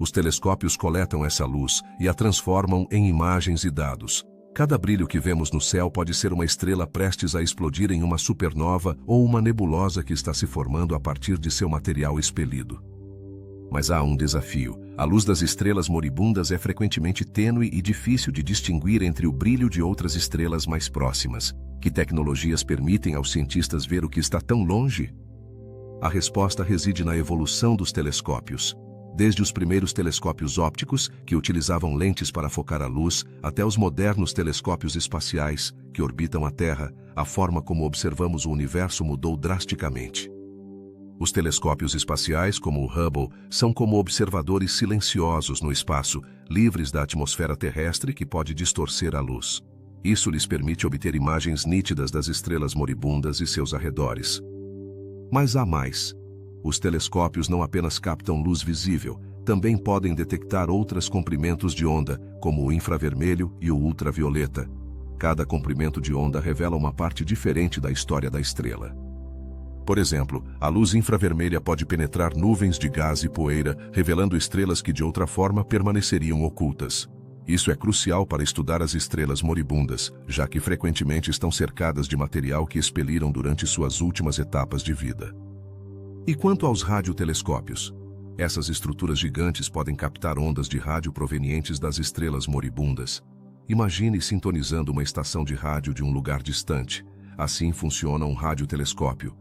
Os telescópios coletam essa luz e a transformam em imagens e dados. Cada brilho que vemos no céu pode ser uma estrela prestes a explodir em uma supernova ou uma nebulosa que está se formando a partir de seu material expelido. Mas há um desafio. A luz das estrelas moribundas é frequentemente tênue e difícil de distinguir entre o brilho de outras estrelas mais próximas. Que tecnologias permitem aos cientistas ver o que está tão longe? A resposta reside na evolução dos telescópios. Desde os primeiros telescópios ópticos, que utilizavam lentes para focar a luz, até os modernos telescópios espaciais, que orbitam a Terra, a forma como observamos o universo mudou drasticamente. Os telescópios espaciais, como o Hubble, são como observadores silenciosos no espaço, livres da atmosfera terrestre que pode distorcer a luz. Isso lhes permite obter imagens nítidas das estrelas moribundas e seus arredores. Mas há mais. Os telescópios não apenas captam luz visível, também podem detectar outros comprimentos de onda, como o infravermelho e o ultravioleta. Cada comprimento de onda revela uma parte diferente da história da estrela. Por exemplo, a luz infravermelha pode penetrar nuvens de gás e poeira, revelando estrelas que de outra forma permaneceriam ocultas. Isso é crucial para estudar as estrelas moribundas, já que frequentemente estão cercadas de material que expeliram durante suas últimas etapas de vida. E quanto aos radiotelescópios? Essas estruturas gigantes podem captar ondas de rádio provenientes das estrelas moribundas. Imagine sintonizando uma estação de rádio de um lugar distante. Assim funciona um radiotelescópio,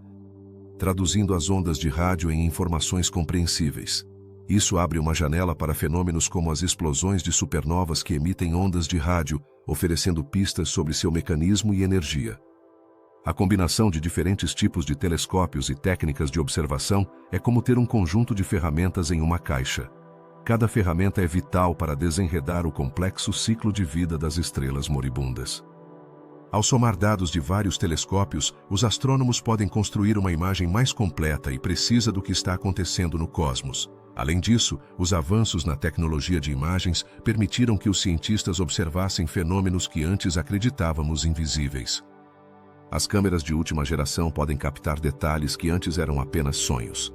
traduzindo as ondas de rádio em informações compreensíveis. Isso abre uma janela para fenômenos como as explosões de supernovas que emitem ondas de rádio, oferecendo pistas sobre seu mecanismo e energia. A combinação de diferentes tipos de telescópios e técnicas de observação é como ter um conjunto de ferramentas em uma caixa. Cada ferramenta é vital para desenredar o complexo ciclo de vida das estrelas moribundas. Ao somar dados de vários telescópios, os astrônomos podem construir uma imagem mais completa e precisa do que está acontecendo no cosmos. Além disso, os avanços na tecnologia de imagens permitiram que os cientistas observassem fenômenos que antes acreditávamos invisíveis. As câmeras de última geração podem captar detalhes que antes eram apenas sonhos.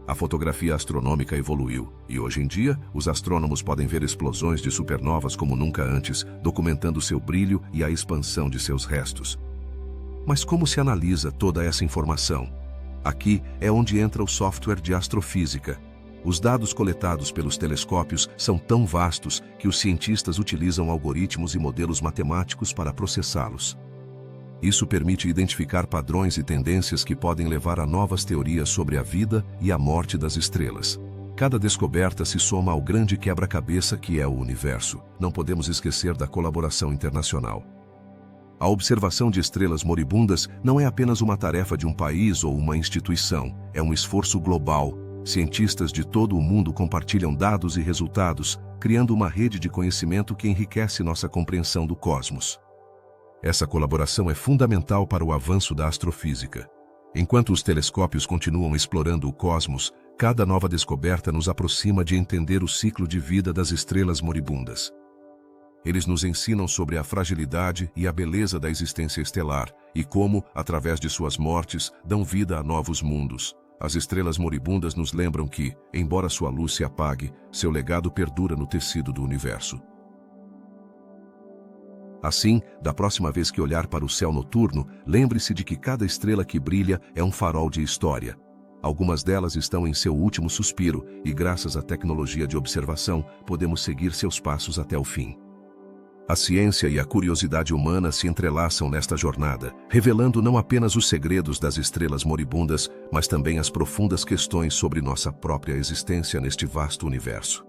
A fotografia astronômica evoluiu, e hoje em dia, os astrônomos podem ver explosões de supernovas como nunca antes, documentando seu brilho e a expansão de seus restos. Mas como se analisa toda essa informação? Aqui é onde entra o software de astrofísica. Os dados coletados pelos telescópios são tão vastos que os cientistas utilizam algoritmos e modelos matemáticos para processá-los. Isso permite identificar padrões e tendências que podem levar a novas teorias sobre a vida e a morte das estrelas. Cada descoberta se soma ao grande quebra-cabeça que é o universo. Não podemos esquecer da colaboração internacional. A observação de estrelas moribundas não é apenas uma tarefa de um país ou uma instituição, é um esforço global. Cientistas de todo o mundo compartilham dados e resultados, criando uma rede de conhecimento que enriquece nossa compreensão do cosmos. Essa colaboração é fundamental para o avanço da astrofísica. Enquanto os telescópios continuam explorando o cosmos, cada nova descoberta nos aproxima de entender o ciclo de vida das estrelas moribundas. Eles nos ensinam sobre a fragilidade e a beleza da existência estelar e como, através de suas mortes, dão vida a novos mundos. As estrelas moribundas nos lembram que, embora sua luz se apague, seu legado perdura no tecido do universo. Assim, da próxima vez que olhar para o céu noturno, lembre-se de que cada estrela que brilha é um farol de história. Algumas delas estão em seu último suspiro e, graças à tecnologia de observação, podemos seguir seus passos até o fim. A ciência e a curiosidade humana se entrelaçam nesta jornada, revelando não apenas os segredos das estrelas moribundas, mas também as profundas questões sobre nossa própria existência neste vasto universo.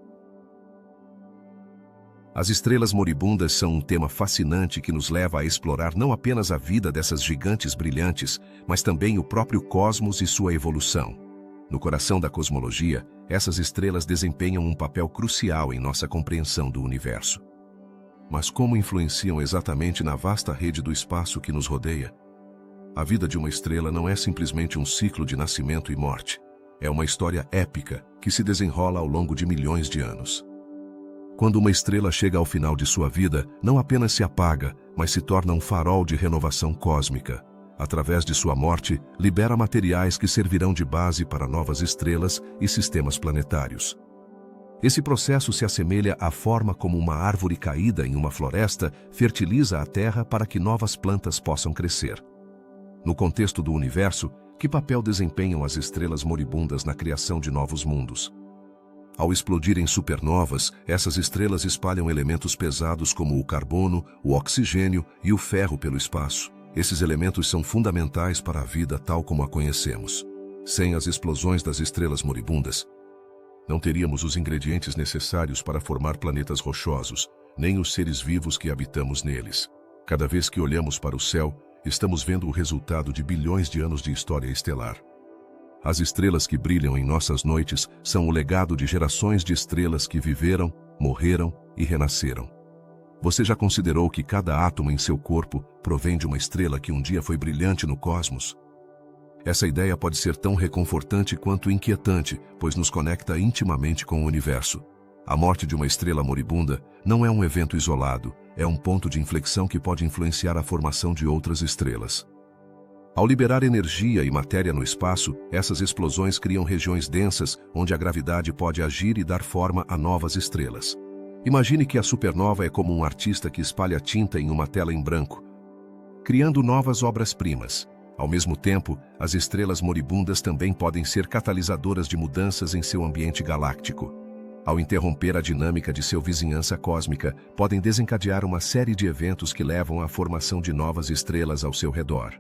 As estrelas moribundas são um tema fascinante que nos leva a explorar não apenas a vida dessas gigantes brilhantes, mas também o próprio cosmos e sua evolução. No coração da cosmologia, essas estrelas desempenham um papel crucial em nossa compreensão do universo. Mas como influenciam exatamente na vasta rede do espaço que nos rodeia? A vida de uma estrela não é simplesmente um ciclo de nascimento e morte. É uma história épica que se desenrola ao longo de milhões de anos. Quando uma estrela chega ao final de sua vida, não apenas se apaga, mas se torna um farol de renovação cósmica. Através de sua morte, libera materiais que servirão de base para novas estrelas e sistemas planetários. Esse processo se assemelha à forma como uma árvore caída em uma floresta fertiliza a terra para que novas plantas possam crescer. No contexto do universo, que papel desempenham as estrelas moribundas na criação de novos mundos? Ao explodirem supernovas, essas estrelas espalham elementos pesados como o carbono, o oxigênio e o ferro pelo espaço. Esses elementos são fundamentais para a vida tal como a conhecemos. Sem as explosões das estrelas moribundas, não teríamos os ingredientes necessários para formar planetas rochosos, nem os seres vivos que habitamos neles. Cada vez que olhamos para o céu, estamos vendo o resultado de bilhões de anos de história estelar. As estrelas que brilham em nossas noites são o legado de gerações de estrelas que viveram, morreram e renasceram. Você já considerou que cada átomo em seu corpo provém de uma estrela que um dia foi brilhante no cosmos? Essa ideia pode ser tão reconfortante quanto inquietante, pois nos conecta intimamente com o universo. A morte de uma estrela moribunda não é um evento isolado, é um ponto de inflexão que pode influenciar a formação de outras estrelas. Ao liberar energia e matéria no espaço, essas explosões criam regiões densas onde a gravidade pode agir e dar forma a novas estrelas. Imagine que a supernova é como um artista que espalha tinta em uma tela em branco, criando novas obras-primas. Ao mesmo tempo, as estrelas moribundas também podem ser catalisadoras de mudanças em seu ambiente galáctico. Ao interromper a dinâmica de sua vizinhança cósmica, podem desencadear uma série de eventos que levam à formação de novas estrelas ao seu redor.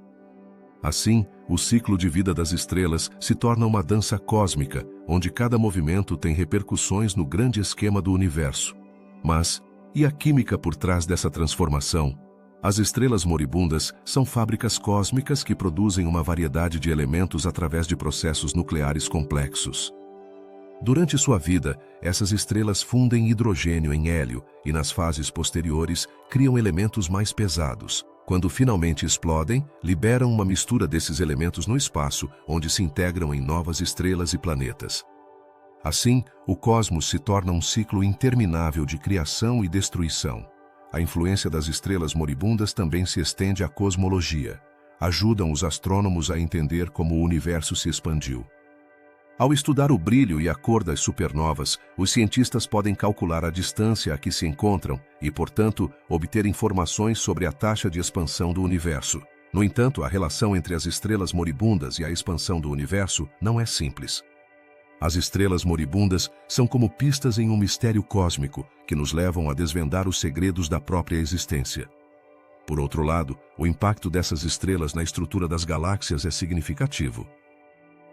Assim, o ciclo de vida das estrelas se torna uma dança cósmica, onde cada movimento tem repercussões no grande esquema do universo. Mas, e a química por trás dessa transformação? As estrelas moribundas são fábricas cósmicas que produzem uma variedade de elementos através de processos nucleares complexos. Durante sua vida, essas estrelas fundem hidrogênio em hélio e, nas fases posteriores, criam elementos mais pesados. Quando finalmente explodem, liberam uma mistura desses elementos no espaço, onde se integram em novas estrelas e planetas. Assim, o cosmos se torna um ciclo interminável de criação e destruição. A influência das estrelas moribundas também se estende à cosmologia. Ajudam os astrônomos a entender como o universo se expandiu. Ao estudar o brilho e a cor das supernovas, os cientistas podem calcular a distância a que se encontram e, portanto, obter informações sobre a taxa de expansão do universo. No entanto, a relação entre as estrelas moribundas e a expansão do universo não é simples. As estrelas moribundas são como pistas em um mistério cósmico que nos levam a desvendar os segredos da própria existência. Por outro lado, o impacto dessas estrelas na estrutura das galáxias é significativo.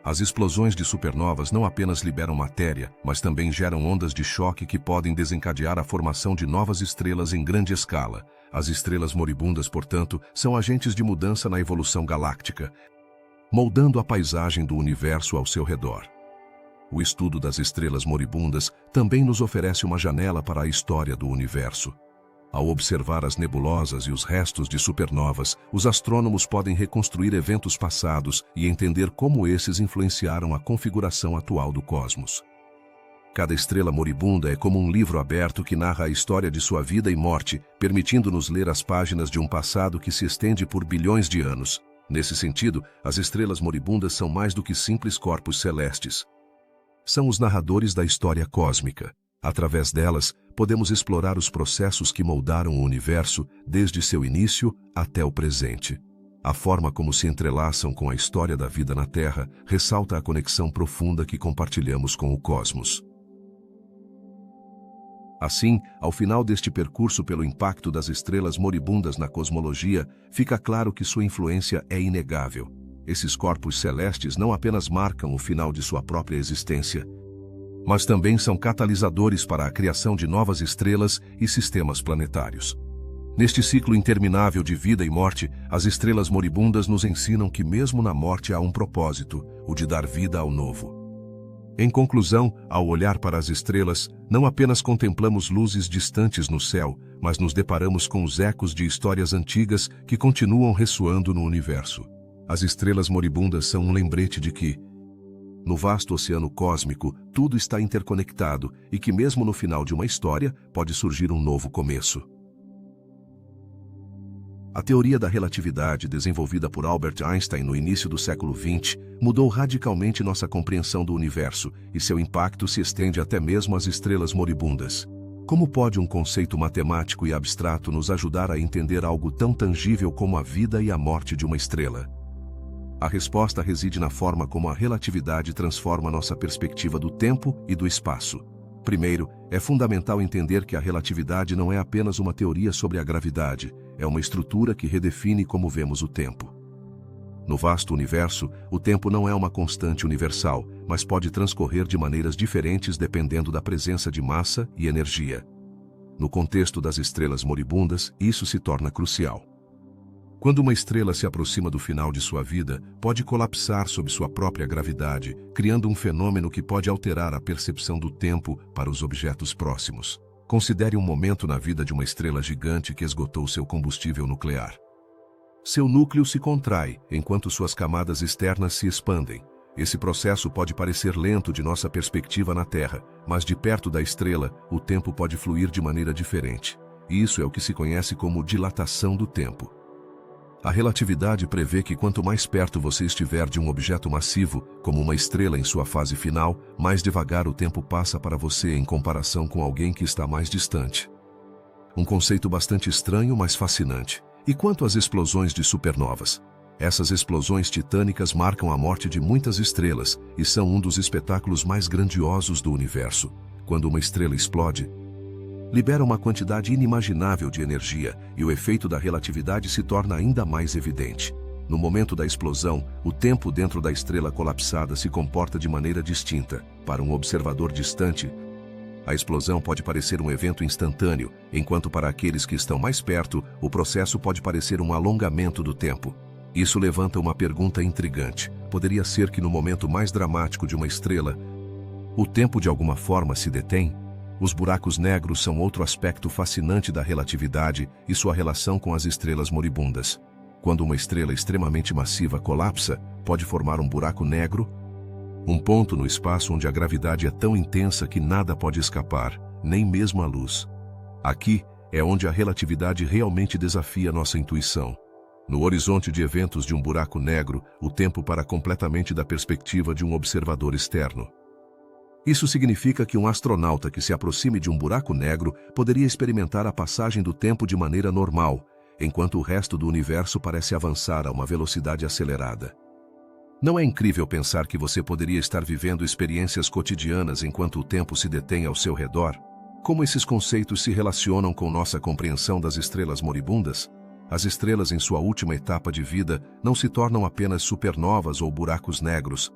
As explosões de supernovas não apenas liberam matéria, mas também geram ondas de choque que podem desencadear a formação de novas estrelas em grande escala. As estrelas moribundas, portanto, são agentes de mudança na evolução galáctica, moldando a paisagem do universo ao seu redor. O estudo das estrelas moribundas também nos oferece uma janela para a história do universo. Ao observar as nebulosas e os restos de supernovas, os astrônomos podem reconstruir eventos passados e entender como esses influenciaram a configuração atual do cosmos. Cada estrela moribunda é como um livro aberto que narra a história de sua vida e morte, permitindo-nos ler as páginas de um passado que se estende por bilhões de anos. Nesse sentido, as estrelas moribundas são mais do que simples corpos celestes. São os narradores da história cósmica. Através delas, podemos explorar os processos que moldaram o universo desde seu início até o presente. A forma como se entrelaçam com a história da vida na Terra ressalta a conexão profunda que compartilhamos com o cosmos. Assim, ao final deste percurso pelo impacto das estrelas moribundas na cosmologia, fica claro que sua influência é inegável. Esses corpos celestes não apenas marcam o final de sua própria existência, mas também são catalisadores para a criação de novas estrelas e sistemas planetários. Neste ciclo interminável de vida e morte, as estrelas moribundas nos ensinam que mesmo na morte há um propósito, o de dar vida ao novo. Em conclusão, ao olhar para as estrelas, não apenas contemplamos luzes distantes no céu, mas nos deparamos com os ecos de histórias antigas que continuam ressoando no universo. As estrelas moribundas são um lembrete de que, no vasto oceano cósmico, tudo está interconectado e que mesmo no final de uma história, pode surgir um novo começo. A teoria da relatividade, desenvolvida por Albert Einstein no início do século XX, mudou radicalmente nossa compreensão do universo e seu impacto se estende até mesmo às estrelas moribundas. Como pode um conceito matemático e abstrato nos ajudar a entender algo tão tangível como a vida e a morte de uma estrela? A resposta reside na forma como a relatividade transforma nossa perspectiva do tempo e do espaço. Primeiro, é fundamental entender que a relatividade não é apenas uma teoria sobre a gravidade, é uma estrutura que redefine como vemos o tempo. No vasto universo, o tempo não é uma constante universal, mas pode transcorrer de maneiras diferentes dependendo da presença de massa e energia. No contexto das estrelas moribundas, isso se torna crucial. Quando uma estrela se aproxima do final de sua vida, pode colapsar sob sua própria gravidade, criando um fenômeno que pode alterar a percepção do tempo para os objetos próximos. Considere um momento na vida de uma estrela gigante que esgotou seu combustível nuclear. Seu núcleo se contrai, enquanto suas camadas externas se expandem. Esse processo pode parecer lento de nossa perspectiva na Terra, mas de perto da estrela, o tempo pode fluir de maneira diferente. Isso é o que se conhece como dilatação do tempo. A relatividade prevê que quanto mais perto você estiver de um objeto massivo, como uma estrela em sua fase final, mais devagar o tempo passa para você em comparação com alguém que está mais distante. Um conceito bastante estranho, mas fascinante. E quanto às explosões de supernovas? Essas explosões titânicas marcam a morte de muitas estrelas e são um dos espetáculos mais grandiosos do universo. Quando uma estrela explode, libera uma quantidade inimaginável de energia e o efeito da relatividade se torna ainda mais evidente. No momento da explosão, o tempo dentro da estrela colapsada se comporta de maneira distinta. Para um observador distante, a explosão pode parecer um evento instantâneo, enquanto para aqueles que estão mais perto, o processo pode parecer um alongamento do tempo. Isso levanta uma pergunta intrigante. Poderia ser que no momento mais dramático de uma estrela, o tempo de alguma forma se detém? Os buracos negros são outro aspecto fascinante da relatividade e sua relação com as estrelas moribundas. Quando uma estrela extremamente massiva colapsa, pode formar um buraco negro, um ponto no espaço onde a gravidade é tão intensa que nada pode escapar, nem mesmo a luz. Aqui é onde a relatividade realmente desafia nossa intuição. No horizonte de eventos de um buraco negro, o tempo para completamente da perspectiva de um observador externo. Isso significa que um astronauta que se aproxime de um buraco negro poderia experimentar a passagem do tempo de maneira normal, enquanto o resto do universo parece avançar a uma velocidade acelerada. Não é incrível pensar que você poderia estar vivendo experiências cotidianas enquanto o tempo se detém ao seu redor? Como esses conceitos se relacionam com nossa compreensão das estrelas moribundas? As estrelas em sua última etapa de vida não se tornam apenas supernovas ou buracos negros,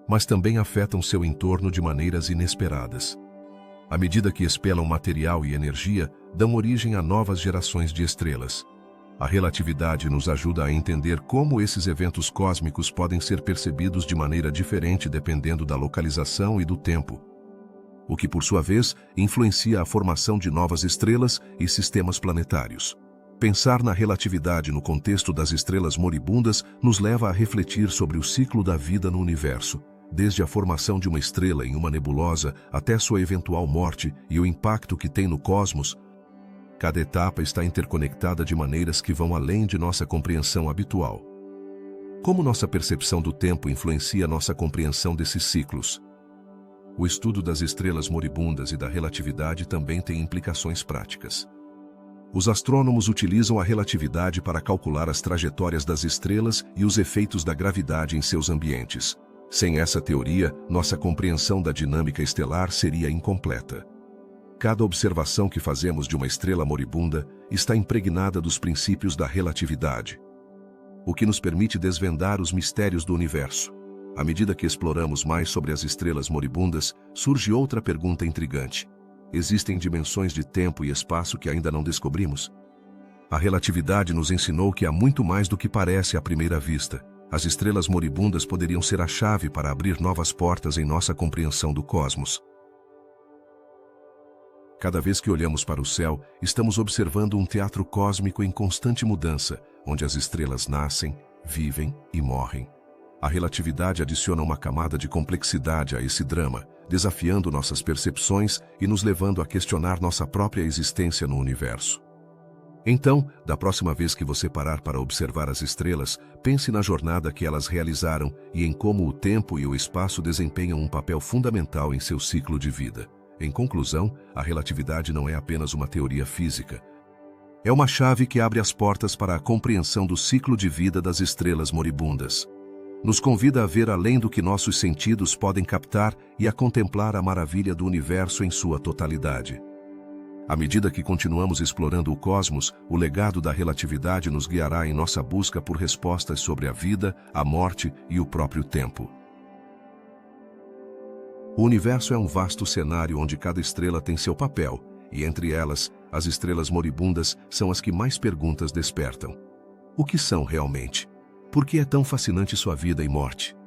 mas também afetam seu entorno de maneiras inesperadas. À medida que expelam material e energia, dão origem a novas gerações de estrelas. A relatividade nos ajuda a entender como esses eventos cósmicos podem ser percebidos de maneira diferente dependendo da localização e do tempo, o que, por sua vez, influencia a formação de novas estrelas e sistemas planetários. Pensar na relatividade no contexto das estrelas moribundas nos leva a refletir sobre o ciclo da vida no universo, desde a formação de uma estrela em uma nebulosa até sua eventual morte e o impacto que tem no cosmos. Cada etapa está interconectada de maneiras que vão além de nossa compreensão habitual. Como nossa percepção do tempo influencia nossa compreensão desses ciclos? O estudo das estrelas moribundas e da relatividade também tem implicações práticas. Os astrônomos utilizam a relatividade para calcular as trajetórias das estrelas e os efeitos da gravidade em seus ambientes. Sem essa teoria, nossa compreensão da dinâmica estelar seria incompleta. Cada observação que fazemos de uma estrela moribunda está impregnada dos princípios da relatividade, o que nos permite desvendar os mistérios do universo. À medida que exploramos mais sobre as estrelas moribundas, surge outra pergunta intrigante. Existem dimensões de tempo e espaço que ainda não descobrimos? A relatividade nos ensinou que há muito mais do que parece à primeira vista. As estrelas moribundas poderiam ser a chave para abrir novas portas em nossa compreensão do cosmos. Cada vez que olhamos para o céu, estamos observando um teatro cósmico em constante mudança, onde as estrelas nascem, vivem e morrem. A relatividade adiciona uma camada de complexidade a esse drama, desafiando nossas percepções e nos levando a questionar nossa própria existência no universo. Então, da próxima vez que você parar para observar as estrelas, pense na jornada que elas realizaram e em como o tempo e o espaço desempenham um papel fundamental em seu ciclo de vida. Em conclusão, a relatividade não é apenas uma teoria física. É uma chave que abre as portas para a compreensão do ciclo de vida das estrelas moribundas. Nos convida a ver além do que nossos sentidos podem captar e a contemplar a maravilha do universo em sua totalidade. À medida que continuamos explorando o cosmos, o legado da relatividade nos guiará em nossa busca por respostas sobre a vida, a morte e o próprio tempo. O universo é um vasto cenário onde cada estrela tem seu papel, e entre elas, as estrelas moribundas são as que mais perguntas despertam. O que são realmente? Por que é tão fascinante sua vida e morte?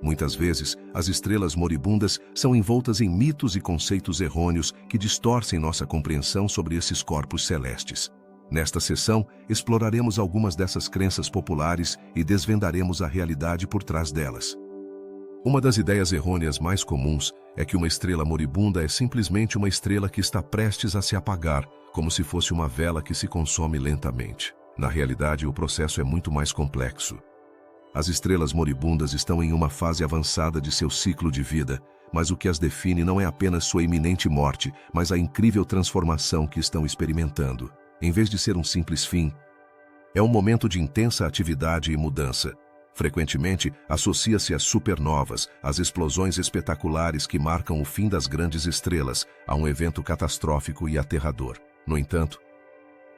Muitas vezes, as estrelas moribundas são envoltas em mitos e conceitos errôneos que distorcem nossa compreensão sobre esses corpos celestes. Nesta sessão, exploraremos algumas dessas crenças populares e desvendaremos a realidade por trás delas. Uma das ideias errôneas mais comuns é que uma estrela moribunda é simplesmente uma estrela que está prestes a se apagar, como se fosse uma vela que se consome lentamente. Na realidade, o processo é muito mais complexo. As estrelas moribundas estão em uma fase avançada de seu ciclo de vida, mas o que as define não é apenas sua iminente morte, mas a incrível transformação que estão experimentando. Em vez de ser um simples fim, é um momento de intensa atividade e mudança. Frequentemente, associa-se às supernovas, às explosões espetaculares que marcam o fim das grandes estrelas, a um evento catastrófico e aterrador. No entanto,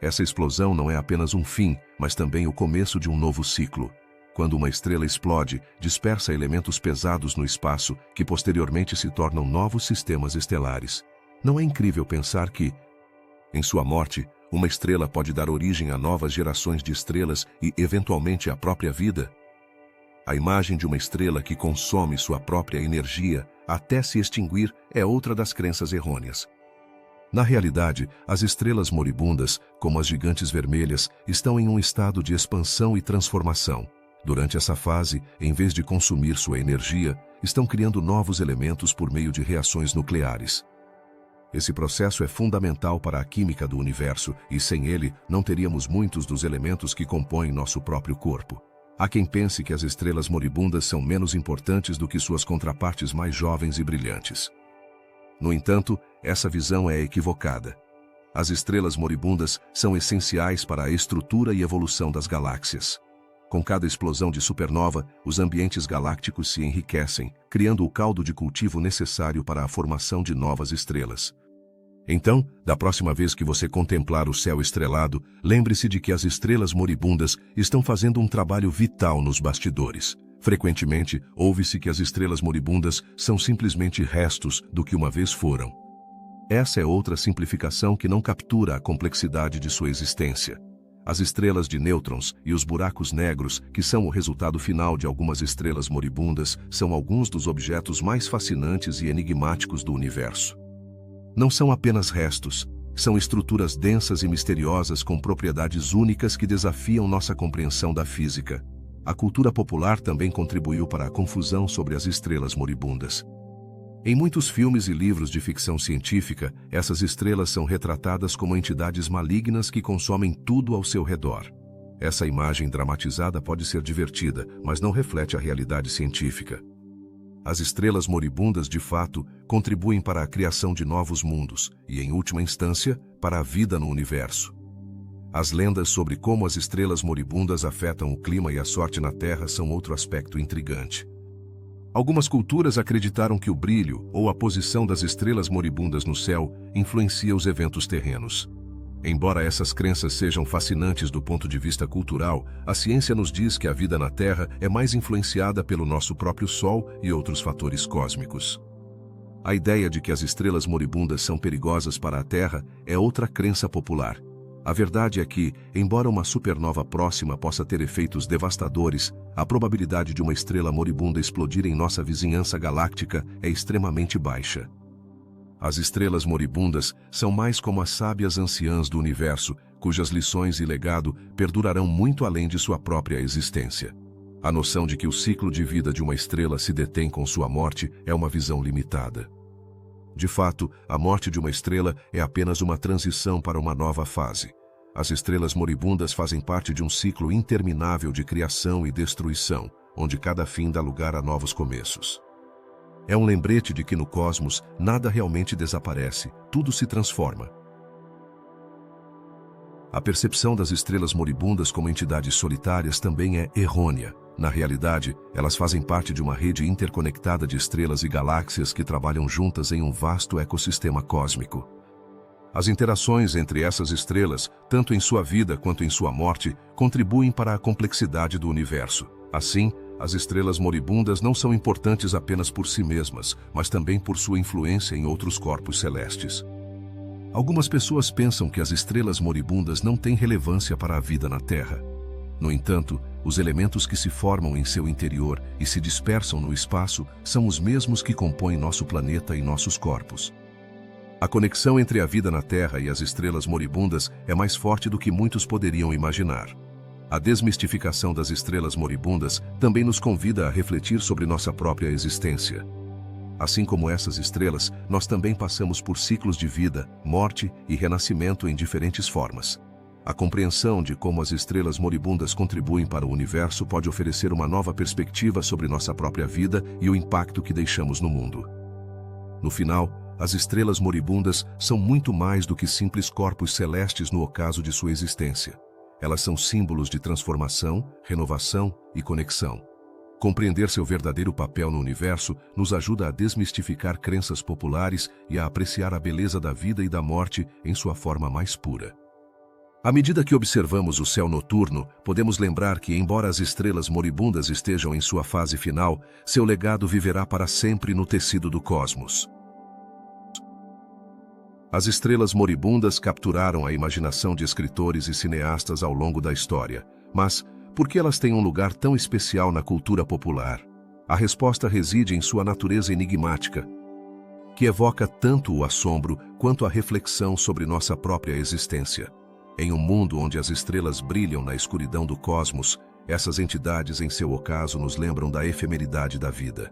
essa explosão não é apenas um fim, mas também o começo de um novo ciclo. Quando uma estrela explode, dispersa elementos pesados no espaço, que posteriormente se tornam novos sistemas estelares. Não é incrível pensar que, em sua morte, uma estrela pode dar origem a novas gerações de estrelas e, eventualmente, à própria vida? A imagem de uma estrela que consome sua própria energia até se extinguir é outra das crenças errôneas. Na realidade, as estrelas moribundas, como as gigantes vermelhas, estão em um estado de expansão e transformação. Durante essa fase, em vez de consumir sua energia, estão criando novos elementos por meio de reações nucleares. Esse processo é fundamental para a química do universo e, sem ele, não teríamos muitos dos elementos que compõem nosso próprio corpo. Há quem pense que as estrelas moribundas são menos importantes do que suas contrapartes mais jovens e brilhantes. No entanto, essa visão é equivocada. As estrelas moribundas são essenciais para a estrutura e evolução das galáxias. Com cada explosão de supernova, os ambientes galácticos se enriquecem, criando o caldo de cultivo necessário para a formação de novas estrelas. Então, da próxima vez que você contemplar o céu estrelado, lembre-se de que as estrelas moribundas estão fazendo um trabalho vital nos bastidores. Frequentemente, ouve-se que as estrelas moribundas são simplesmente restos do que uma vez foram. Essa é outra simplificação que não captura a complexidade de sua existência. As estrelas de nêutrons e os buracos negros, que são o resultado final de algumas estrelas moribundas, são alguns dos objetos mais fascinantes e enigmáticos do universo. Não são apenas restos, são estruturas densas e misteriosas com propriedades únicas que desafiam nossa compreensão da física. A cultura popular também contribuiu para a confusão sobre as estrelas moribundas. Em muitos filmes e livros de ficção científica, essas estrelas são retratadas como entidades malignas que consomem tudo ao seu redor. Essa imagem dramatizada pode ser divertida, mas não reflete a realidade científica. As estrelas moribundas, de fato, contribuem para a criação de novos mundos e, em última instância, para a vida no universo. As lendas sobre como as estrelas moribundas afetam o clima e a sorte na Terra são outro aspecto intrigante. Algumas culturas acreditaram que o brilho ou a posição das estrelas moribundas no céu influencia os eventos terrenos. Embora essas crenças sejam fascinantes do ponto de vista cultural, a ciência nos diz que a vida na Terra é mais influenciada pelo nosso próprio Sol e outros fatores cósmicos. A ideia de que as estrelas moribundas são perigosas para a Terra é outra crença popular. A verdade é que, embora uma supernova próxima possa ter efeitos devastadores, a probabilidade de uma estrela moribunda explodir em nossa vizinhança galáctica é extremamente baixa. As estrelas moribundas são mais como as sábias anciãs do universo, cujas lições e legado perdurarão muito além de sua própria existência. A noção de que o ciclo de vida de uma estrela se detém com sua morte é uma visão limitada. De fato, a morte de uma estrela é apenas uma transição para uma nova fase. As estrelas moribundas fazem parte de um ciclo interminável de criação e destruição, onde cada fim dá lugar a novos começos. É um lembrete de que no cosmos nada realmente desaparece, tudo se transforma. A percepção das estrelas moribundas como entidades solitárias também é errônea. Na realidade, elas fazem parte de uma rede interconectada de estrelas e galáxias que trabalham juntas em um vasto ecossistema cósmico. As interações entre essas estrelas, tanto em sua vida quanto em sua morte, contribuem para a complexidade do universo. Assim, as estrelas moribundas não são importantes apenas por si mesmas, mas também por sua influência em outros corpos celestes. Algumas pessoas pensam que as estrelas moribundas não têm relevância para a vida na Terra. No entanto, os elementos que se formam em seu interior e se dispersam no espaço são os mesmos que compõem nosso planeta e nossos corpos. A conexão entre a vida na Terra e as estrelas moribundas é mais forte do que muitos poderiam imaginar. A desmistificação das estrelas moribundas também nos convida a refletir sobre nossa própria existência. Assim como essas estrelas, nós também passamos por ciclos de vida, morte e renascimento em diferentes formas. A compreensão de como as estrelas moribundas contribuem para o universo pode oferecer uma nova perspectiva sobre nossa própria vida e o impacto que deixamos no mundo. No final, as estrelas moribundas são muito mais do que simples corpos celestes no ocaso de sua existência. Elas são símbolos de transformação, renovação e conexão. Compreender seu verdadeiro papel no universo nos ajuda a desmistificar crenças populares e a apreciar a beleza da vida e da morte em sua forma mais pura. À medida que observamos o céu noturno, podemos lembrar que, embora as estrelas moribundas estejam em sua fase final, seu legado viverá para sempre no tecido do cosmos. As estrelas moribundas capturaram a imaginação de escritores e cineastas ao longo da história, mas por que elas têm um lugar tão especial na cultura popular? A resposta reside em sua natureza enigmática, que evoca tanto o assombro quanto a reflexão sobre nossa própria existência. Em um mundo onde as estrelas brilham na escuridão do cosmos, essas entidades, em seu ocaso, nos lembram da efemeridade da vida.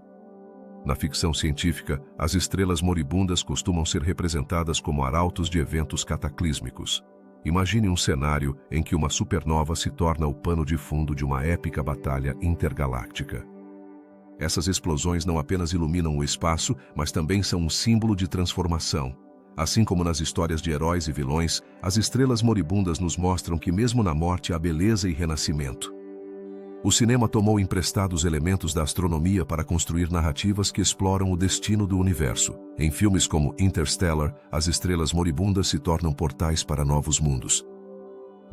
Na ficção científica, as estrelas moribundas costumam ser representadas como arautos de eventos cataclísmicos. Imagine um cenário em que uma supernova se torna o pano de fundo de uma épica batalha intergaláctica. Essas explosões não apenas iluminam o espaço, mas também são um símbolo de transformação. Assim como nas histórias de heróis e vilões, as estrelas moribundas nos mostram que mesmo na morte há beleza e renascimento. O cinema tomou emprestados elementos da astronomia para construir narrativas que exploram o destino do universo. Em filmes como Interstellar, as estrelas moribundas se tornam portais para novos mundos,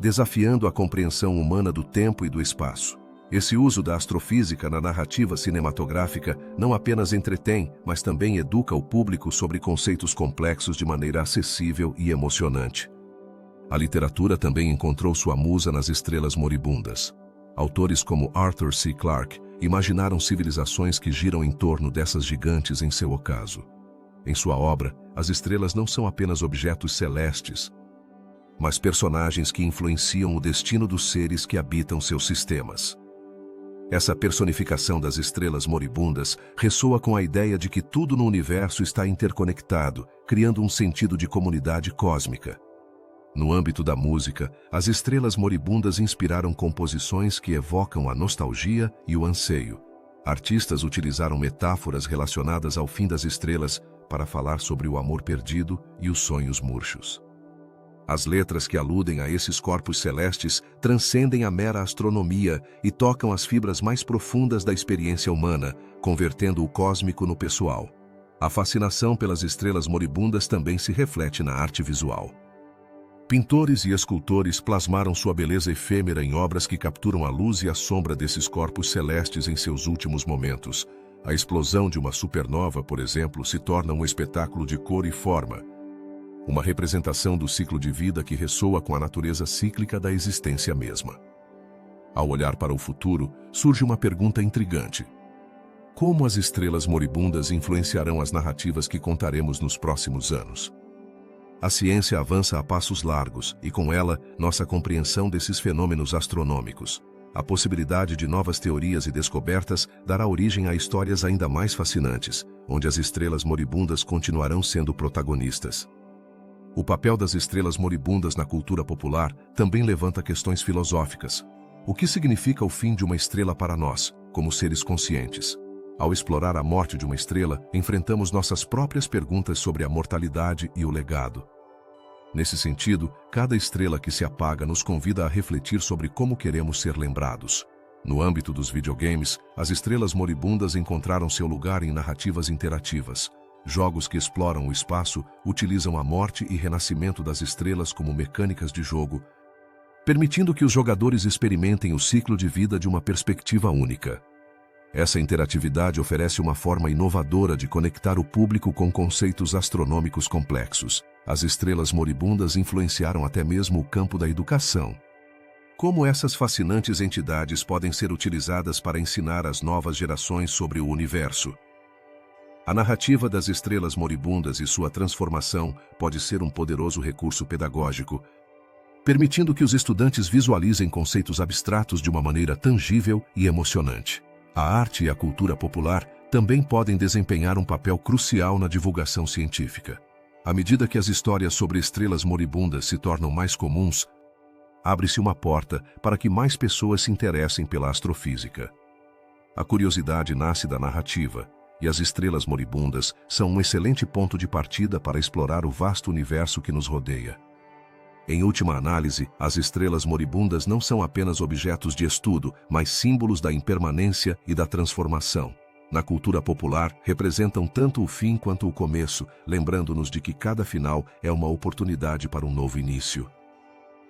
desafiando a compreensão humana do tempo e do espaço. Esse uso da astrofísica na narrativa cinematográfica não apenas entretém, mas também educa o público sobre conceitos complexos de maneira acessível e emocionante. A literatura também encontrou sua musa nas estrelas moribundas. Autores como Arthur C. Clarke imaginaram civilizações que giram em torno dessas gigantes em seu ocaso. Em sua obra, as estrelas não são apenas objetos celestes, mas personagens que influenciam o destino dos seres que habitam seus sistemas. Essa personificação das estrelas moribundas ressoa com a ideia de que tudo no universo está interconectado, criando um sentido de comunidade cósmica. No âmbito da música, as estrelas moribundas inspiraram composições que evocam a nostalgia e o anseio. Artistas utilizaram metáforas relacionadas ao fim das estrelas para falar sobre o amor perdido e os sonhos murchos. As letras que aludem a esses corpos celestes transcendem a mera astronomia e tocam as fibras mais profundas da experiência humana, convertendo o cósmico no pessoal. A fascinação pelas estrelas moribundas também se reflete na arte visual. Pintores e escultores plasmaram sua beleza efêmera em obras que capturam a luz e a sombra desses corpos celestes em seus últimos momentos. A explosão de uma supernova, por exemplo, se torna um espetáculo de cor e forma, uma representação do ciclo de vida que ressoa com a natureza cíclica da existência mesma. Ao olhar para o futuro, surge uma pergunta intrigante. Como as estrelas moribundas influenciarão as narrativas que contaremos nos próximos anos? A ciência avança a passos largos e, com ela, nossa compreensão desses fenômenos astronômicos. A possibilidade de novas teorias e descobertas dará origem a histórias ainda mais fascinantes, onde as estrelas moribundas continuarão sendo protagonistas. O papel das estrelas moribundas na cultura popular também levanta questões filosóficas. O que significa o fim de uma estrela para nós, como seres conscientes? Ao explorar a morte de uma estrela, enfrentamos nossas próprias perguntas sobre a mortalidade e o legado. Nesse sentido, cada estrela que se apaga nos convida a refletir sobre como queremos ser lembrados. No âmbito dos videogames, as estrelas moribundas encontraram seu lugar em narrativas interativas. Jogos que exploram o espaço utilizam a morte e renascimento das estrelas como mecânicas de jogo, permitindo que os jogadores experimentem o ciclo de vida de uma perspectiva única. Essa interatividade oferece uma forma inovadora de conectar o público com conceitos astronômicos complexos. As estrelas moribundas influenciaram até mesmo o campo da educação. Como essas fascinantes entidades podem ser utilizadas para ensinar as novas gerações sobre o universo? A narrativa das estrelas moribundas e sua transformação pode ser um poderoso recurso pedagógico, permitindo que os estudantes visualizem conceitos abstratos de uma maneira tangível e emocionante. A arte e a cultura popular também podem desempenhar um papel crucial na divulgação científica. À medida que as histórias sobre estrelas moribundas se tornam mais comuns, abre-se uma porta para que mais pessoas se interessem pela astrofísica. A curiosidade nasce da narrativa, e as estrelas moribundas são um excelente ponto de partida para explorar o vasto universo que nos rodeia. Em última análise, as estrelas moribundas não são apenas objetos de estudo, mas símbolos da impermanência e da transformação. Na cultura popular, representam tanto o fim quanto o começo, lembrando-nos de que cada final é uma oportunidade para um novo início.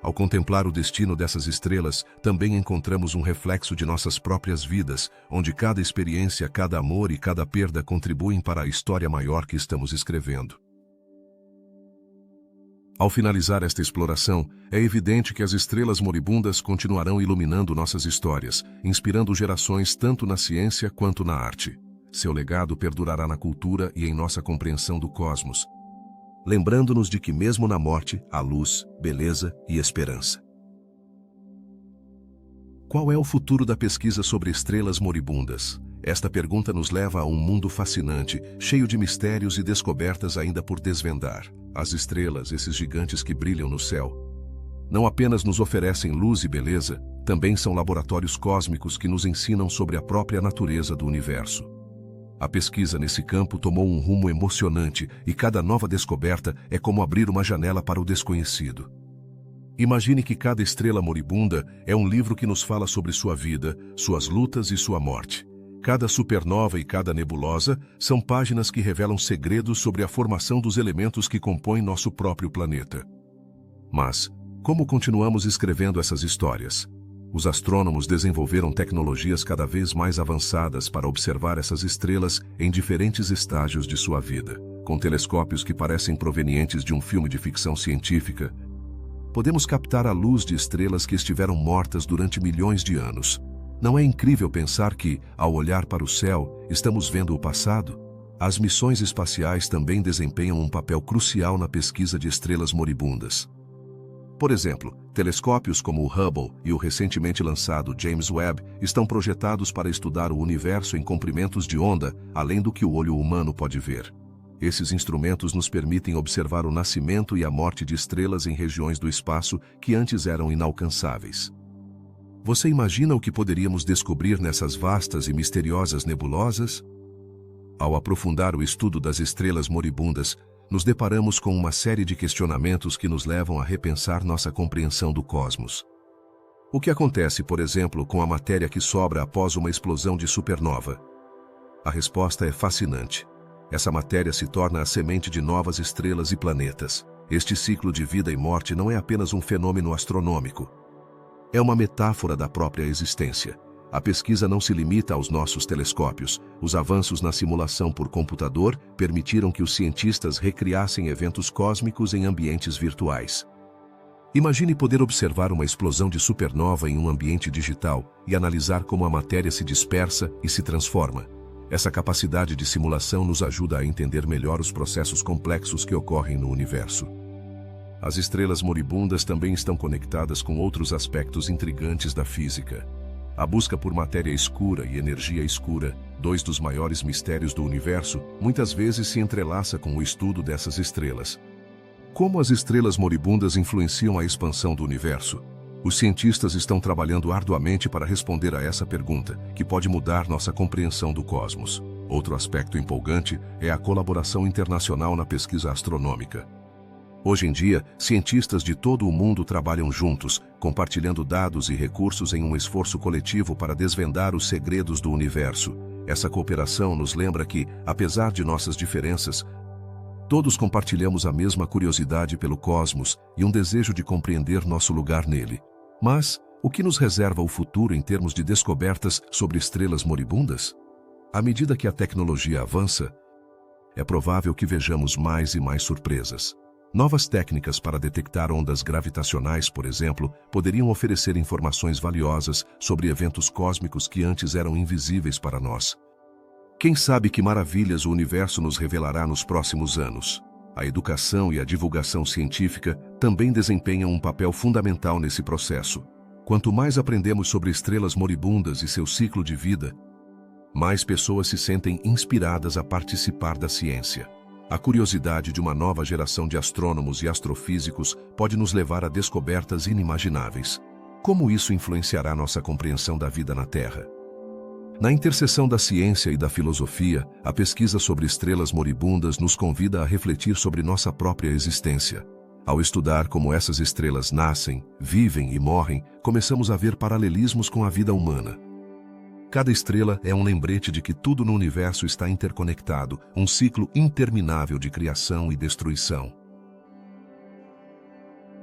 Ao contemplar o destino dessas estrelas, também encontramos um reflexo de nossas próprias vidas, onde cada experiência, cada amor e cada perda contribuem para a história maior que estamos escrevendo. Ao finalizar esta exploração, é evidente que as estrelas moribundas continuarão iluminando nossas histórias, inspirando gerações tanto na ciência quanto na arte. Seu legado perdurará na cultura e em nossa compreensão do cosmos, lembrando-nos de que mesmo na morte há luz, beleza e esperança. Qual é o futuro da pesquisa sobre estrelas moribundas? Esta pergunta nos leva a um mundo fascinante, cheio de mistérios e descobertas ainda por desvendar. As estrelas, esses gigantes que brilham no céu, não apenas nos oferecem luz e beleza, também são laboratórios cósmicos que nos ensinam sobre a própria natureza do universo. A pesquisa nesse campo tomou um rumo emocionante e cada nova descoberta é como abrir uma janela para o desconhecido. Imagine que cada estrela moribunda é um livro que nos fala sobre sua vida, suas lutas e sua morte. Cada supernova e cada nebulosa são páginas que revelam segredos sobre a formação dos elementos que compõem nosso próprio planeta. Mas, como continuamos escrevendo essas histórias? Os astrônomos desenvolveram tecnologias cada vez mais avançadas para observar essas estrelas em diferentes estágios de sua vida. Com telescópios que parecem provenientes de um filme de ficção científica, podemos captar a luz de estrelas que estiveram mortas durante milhões de anos. Não é incrível pensar que, ao olhar para o céu, estamos vendo o passado? As missões espaciais também desempenham um papel crucial na pesquisa de estrelas moribundas. Por exemplo, telescópios como o Hubble e o recentemente lançado James Webb estão projetados para estudar o universo em comprimentos de onda, além do que o olho humano pode ver. Esses instrumentos nos permitem observar o nascimento e a morte de estrelas em regiões do espaço que antes eram inalcançáveis. Você imagina o que poderíamos descobrir nessas vastas e misteriosas nebulosas? Ao aprofundar o estudo das estrelas moribundas, nos deparamos com uma série de questionamentos que nos levam a repensar nossa compreensão do cosmos. O que acontece, por exemplo, com a matéria que sobra após uma explosão de supernova? A resposta é fascinante. Essa matéria se torna a semente de novas estrelas e planetas. Este ciclo de vida e morte não é apenas um fenômeno astronômico. É uma metáfora da própria existência. A pesquisa não se limita aos nossos telescópios. Os avanços na simulação por computador permitiram que os cientistas recriassem eventos cósmicos em ambientes virtuais. Imagine poder observar uma explosão de supernova em um ambiente digital e analisar como a matéria se dispersa e se transforma. Essa capacidade de simulação nos ajuda a entender melhor os processos complexos que ocorrem no universo. As estrelas moribundas também estão conectadas com outros aspectos intrigantes da física. A busca por matéria escura e energia escura, dois dos maiores mistérios do universo, muitas vezes se entrelaça com o estudo dessas estrelas. Como as estrelas moribundas influenciam a expansão do universo? Os cientistas estão trabalhando arduamente para responder a essa pergunta, que pode mudar nossa compreensão do cosmos. Outro aspecto empolgante é a colaboração internacional na pesquisa astronômica. Hoje em dia, cientistas de todo o mundo trabalham juntos, compartilhando dados e recursos em um esforço coletivo para desvendar os segredos do universo. Essa cooperação nos lembra que, apesar de nossas diferenças, todos compartilhamos a mesma curiosidade pelo cosmos e um desejo de compreender nosso lugar nele. Mas, o que nos reserva o futuro em termos de descobertas sobre estrelas moribundas? À medida que a tecnologia avança, é provável que vejamos mais e mais surpresas. Novas técnicas para detectar ondas gravitacionais, por exemplo, poderiam oferecer informações valiosas sobre eventos cósmicos que antes eram invisíveis para nós. Quem sabe que maravilhas o universo nos revelará nos próximos anos? A educação e a divulgação científica também desempenham um papel fundamental nesse processo. Quanto mais aprendemos sobre estrelas moribundas e seu ciclo de vida, mais pessoas se sentem inspiradas a participar da ciência. A curiosidade de uma nova geração de astrônomos e astrofísicos pode nos levar a descobertas inimagináveis. Como isso influenciará nossa compreensão da vida na Terra? Na interseção da ciência e da filosofia, a pesquisa sobre estrelas moribundas nos convida a refletir sobre nossa própria existência. Ao estudar como essas estrelas nascem, vivem e morrem, começamos a ver paralelismos com a vida humana. Cada estrela é um lembrete de que tudo no universo está interconectado, um ciclo interminável de criação e destruição.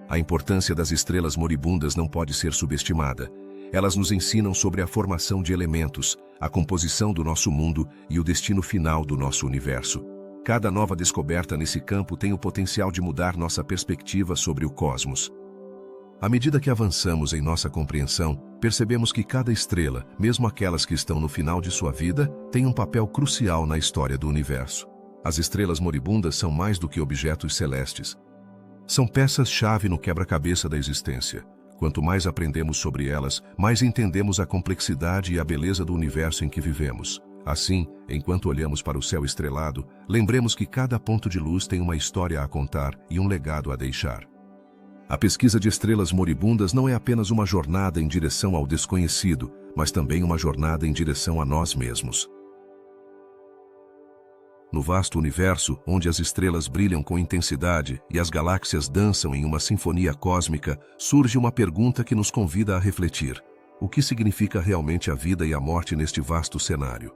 A importância das estrelas moribundas não pode ser subestimada. Elas nos ensinam sobre a formação de elementos, a composição do nosso mundo e o destino final do nosso universo. Cada nova descoberta nesse campo tem o potencial de mudar nossa perspectiva sobre o cosmos. À medida que avançamos em nossa compreensão, percebemos que cada estrela, mesmo aquelas que estão no final de sua vida, tem um papel crucial na história do universo. As estrelas moribundas são mais do que objetos celestes. São peças-chave no quebra-cabeça da existência. Quanto mais aprendemos sobre elas, mais entendemos a complexidade e a beleza do universo em que vivemos. Assim, enquanto olhamos para o céu estrelado, lembremos que cada ponto de luz tem uma história a contar e um legado a deixar. A pesquisa de estrelas moribundas não é apenas uma jornada em direção ao desconhecido, mas também uma jornada em direção a nós mesmos. No vasto universo, onde as estrelas brilham com intensidade e as galáxias dançam em uma sinfonia cósmica, surge uma pergunta que nos convida a refletir. O que significa realmente a vida e a morte neste vasto cenário?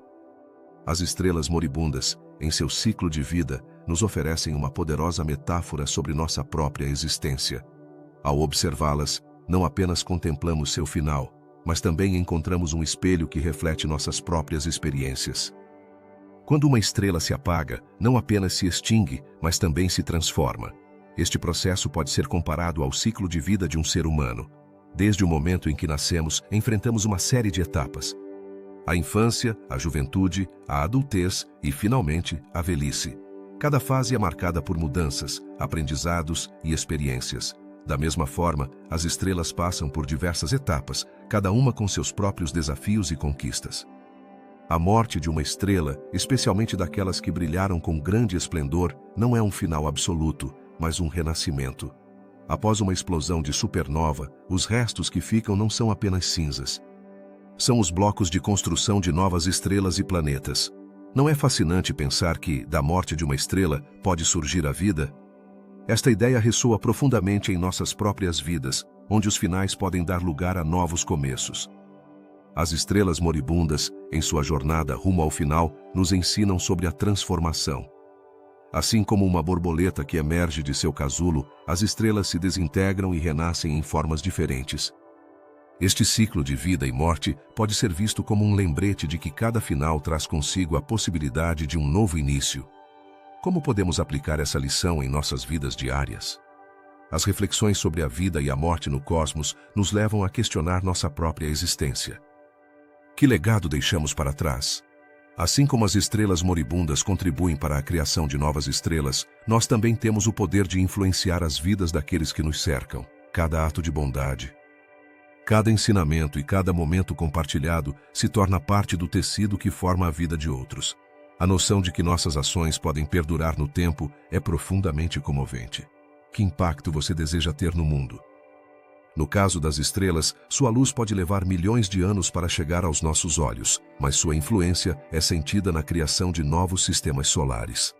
As estrelas moribundas, em seu ciclo de vida, nos oferecem uma poderosa metáfora sobre nossa própria existência. Ao observá-las, não apenas contemplamos seu final, mas também encontramos um espelho que reflete nossas próprias experiências. Quando uma estrela se apaga, não apenas se extingue, mas também se transforma. Este processo pode ser comparado ao ciclo de vida de um ser humano. Desde o momento em que nascemos, enfrentamos uma série de etapas. A infância, a juventude, a adultez e, finalmente, a velhice. Cada fase é marcada por mudanças, aprendizados e experiências. Da mesma forma, as estrelas passam por diversas etapas, cada uma com seus próprios desafios e conquistas. A morte de uma estrela, especialmente daquelas que brilharam com grande esplendor, não é um final absoluto, mas um renascimento. Após uma explosão de supernova, os restos que ficam não são apenas cinzas. São os blocos de construção de novas estrelas e planetas. Não é fascinante pensar que, da morte de uma estrela, pode surgir a vida? Esta ideia ressoa profundamente em nossas próprias vidas, onde os finais podem dar lugar a novos começos. As estrelas moribundas, em sua jornada rumo ao final, nos ensinam sobre a transformação. Assim como uma borboleta que emerge de seu casulo, as estrelas se desintegram e renascem em formas diferentes. Este ciclo de vida e morte pode ser visto como um lembrete de que cada final traz consigo a possibilidade de um novo início. Como podemos aplicar essa lição em nossas vidas diárias? As reflexões sobre a vida e a morte no cosmos nos levam a questionar nossa própria existência. Que legado deixamos para trás? Assim como as estrelas moribundas contribuem para a criação de novas estrelas, nós também temos o poder de influenciar as vidas daqueles que nos cercam. Cada ato de bondade, cada ensinamento e cada momento compartilhado se torna parte do tecido que forma a vida de outros. A noção de que nossas ações podem perdurar no tempo é profundamente comovente. Que impacto você deseja ter no mundo? No caso das estrelas, sua luz pode levar milhões de anos para chegar aos nossos olhos, mas sua influência é sentida na criação de novos sistemas solares.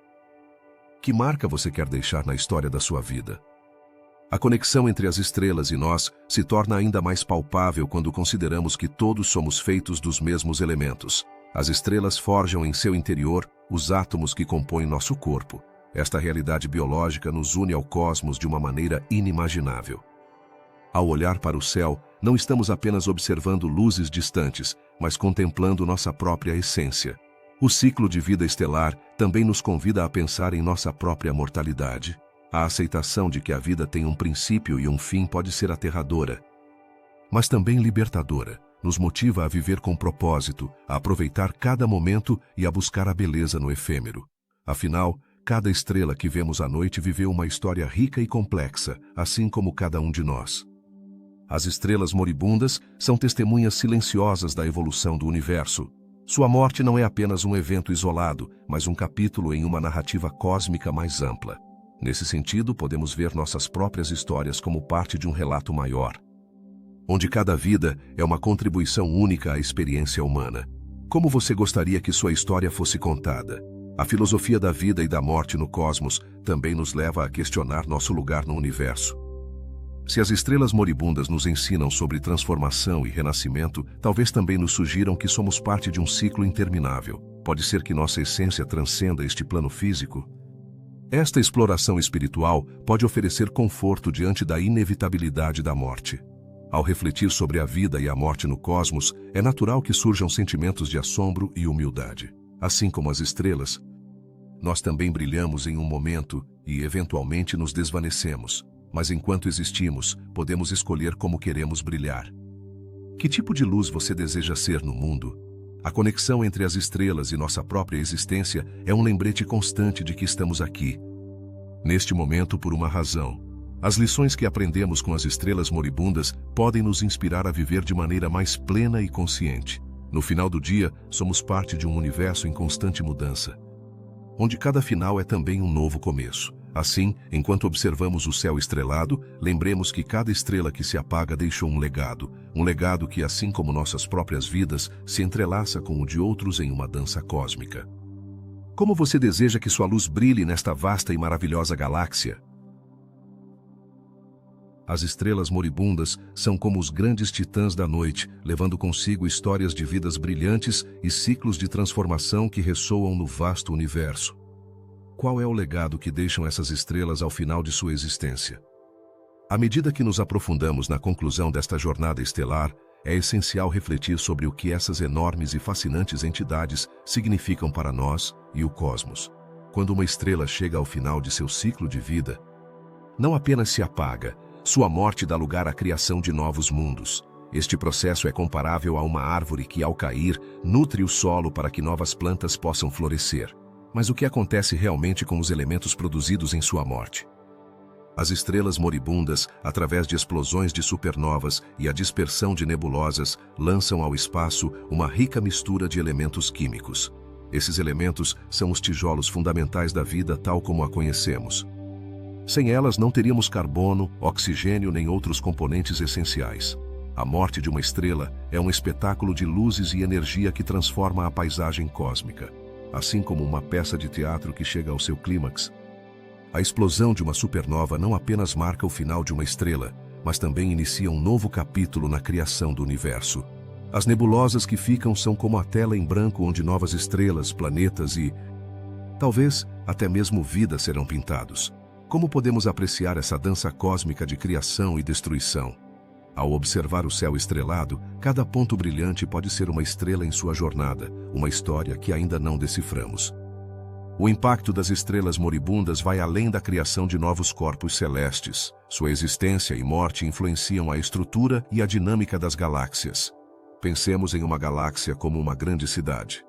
Que marca você quer deixar na história da sua vida? A conexão entre as estrelas e nós se torna ainda mais palpável quando consideramos que todos somos feitos dos mesmos elementos. As estrelas forjam em seu interior os átomos que compõem nosso corpo. Esta realidade biológica nos une ao cosmos de uma maneira inimaginável. Ao olhar para o céu, não estamos apenas observando luzes distantes, mas contemplando nossa própria essência. O ciclo de vida estelar também nos convida a pensar em nossa própria mortalidade. A aceitação de que a vida tem um princípio e um fim pode ser aterradora, mas também libertadora. Nos motiva a viver com propósito, a aproveitar cada momento e a buscar a beleza no efêmero. Afinal, cada estrela que vemos à noite viveu uma história rica e complexa, assim como cada um de nós. As estrelas moribundas são testemunhas silenciosas da evolução do universo. Sua morte não é apenas um evento isolado, mas um capítulo em uma narrativa cósmica mais ampla. Nesse sentido, podemos ver nossas próprias histórias como parte de um relato maior, onde cada vida é uma contribuição única à experiência humana. Como você gostaria que sua história fosse contada? A filosofia da vida e da morte no cosmos também nos leva a questionar nosso lugar no universo. Se as estrelas moribundas nos ensinam sobre transformação e renascimento, talvez também nos sugiram que somos parte de um ciclo interminável. Pode ser que nossa essência transcenda este plano físico? Esta exploração espiritual pode oferecer conforto diante da inevitabilidade da morte. Ao refletir sobre a vida e a morte no cosmos, é natural que surjam sentimentos de assombro e humildade. Assim como as estrelas, nós também brilhamos em um momento e, eventualmente, nos desvanecemos. Mas enquanto existimos, podemos escolher como queremos brilhar. Que tipo de luz você deseja ser no mundo? A conexão entre as estrelas e nossa própria existência é um lembrete constante de que estamos aqui, neste momento, por uma razão. As lições que aprendemos com as estrelas moribundas podem nos inspirar a viver de maneira mais plena e consciente. No final do dia, somos parte de um universo em constante mudança, onde cada final é também um novo começo. Assim, enquanto observamos o céu estrelado, lembremos que cada estrela que se apaga deixou um legado que, assim como nossas próprias vidas, se entrelaça com o de outros em uma dança cósmica. Como você deseja que sua luz brilhe nesta vasta e maravilhosa galáxia? As estrelas moribundas são como os grandes titãs da noite, levando consigo histórias de vidas brilhantes e ciclos de transformação que ressoam no vasto universo. Qual é o legado que deixam essas estrelas ao final de sua existência? À medida que nos aprofundamos na conclusão desta jornada estelar, é essencial refletir sobre o que essas enormes e fascinantes entidades significam para nós e o cosmos. Quando uma estrela chega ao final de seu ciclo de vida, não apenas se apaga, sua morte dá lugar à criação de novos mundos. Este processo é comparável a uma árvore que, ao cair, nutre o solo para que novas plantas possam florescer. Mas o que acontece realmente com os elementos produzidos em sua morte? As estrelas moribundas, através de explosões de supernovas e a dispersão de nebulosas, lançam ao espaço uma rica mistura de elementos químicos. Esses elementos são os tijolos fundamentais da vida tal como a conhecemos. Sem elas, não teríamos carbono, oxigênio nem outros componentes essenciais. A morte de uma estrela é um espetáculo de luzes e energia que transforma a paisagem cósmica. Assim como uma peça de teatro que chega ao seu clímax, a explosão de uma supernova não apenas marca o final de uma estrela, mas também inicia um novo capítulo na criação do universo. As nebulosas que ficam são como a tela em branco onde novas estrelas, planetas e, talvez, até mesmo vida serão pintados. Como podemos apreciar essa dança cósmica de criação e destruição? Ao observar o céu estrelado, cada ponto brilhante pode ser uma estrela em sua jornada, uma história que ainda não deciframos. O impacto das estrelas moribundas vai além da criação de novos corpos celestes. Sua existência e morte influenciam a estrutura e a dinâmica das galáxias. Pensemos em uma galáxia como uma grande cidade.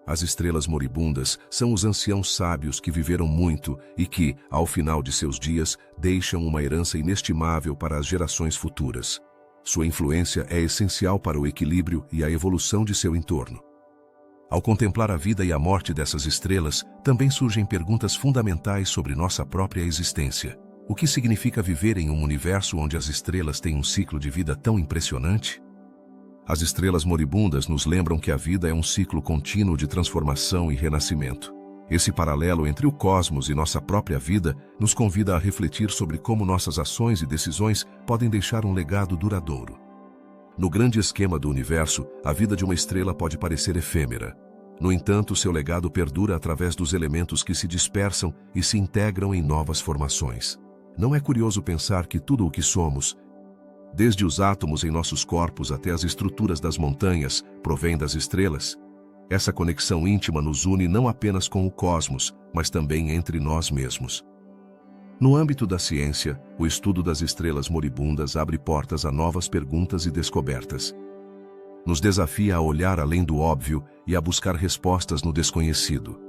As estrelas moribundas são os anciãos sábios que viveram muito e que, ao final de seus dias, deixam uma herança inestimável para as gerações futuras. Sua influência é essencial para o equilíbrio e a evolução de seu entorno. Ao contemplar a vida e a morte dessas estrelas, também surgem perguntas fundamentais sobre nossa própria existência. O que significa viver em um universo onde as estrelas têm um ciclo de vida tão impressionante? As estrelas moribundas nos lembram que a vida é um ciclo contínuo de transformação e renascimento. Esse paralelo entre o cosmos e nossa própria vida nos convida a refletir sobre como nossas ações e decisões podem deixar um legado duradouro. No grande esquema do universo, a vida de uma estrela pode parecer efêmera. No entanto, seu legado perdura através dos elementos que se dispersam e se integram em novas formações. Não é curioso pensar que tudo o que somos, desde os átomos em nossos corpos até as estruturas das montanhas, provém das estrelas? Essa conexão íntima nos une não apenas com o cosmos, mas também entre nós mesmos. No âmbito da ciência, o estudo das estrelas moribundas abre portas a novas perguntas e descobertas. Nos desafia a olhar além do óbvio e a buscar respostas no desconhecido.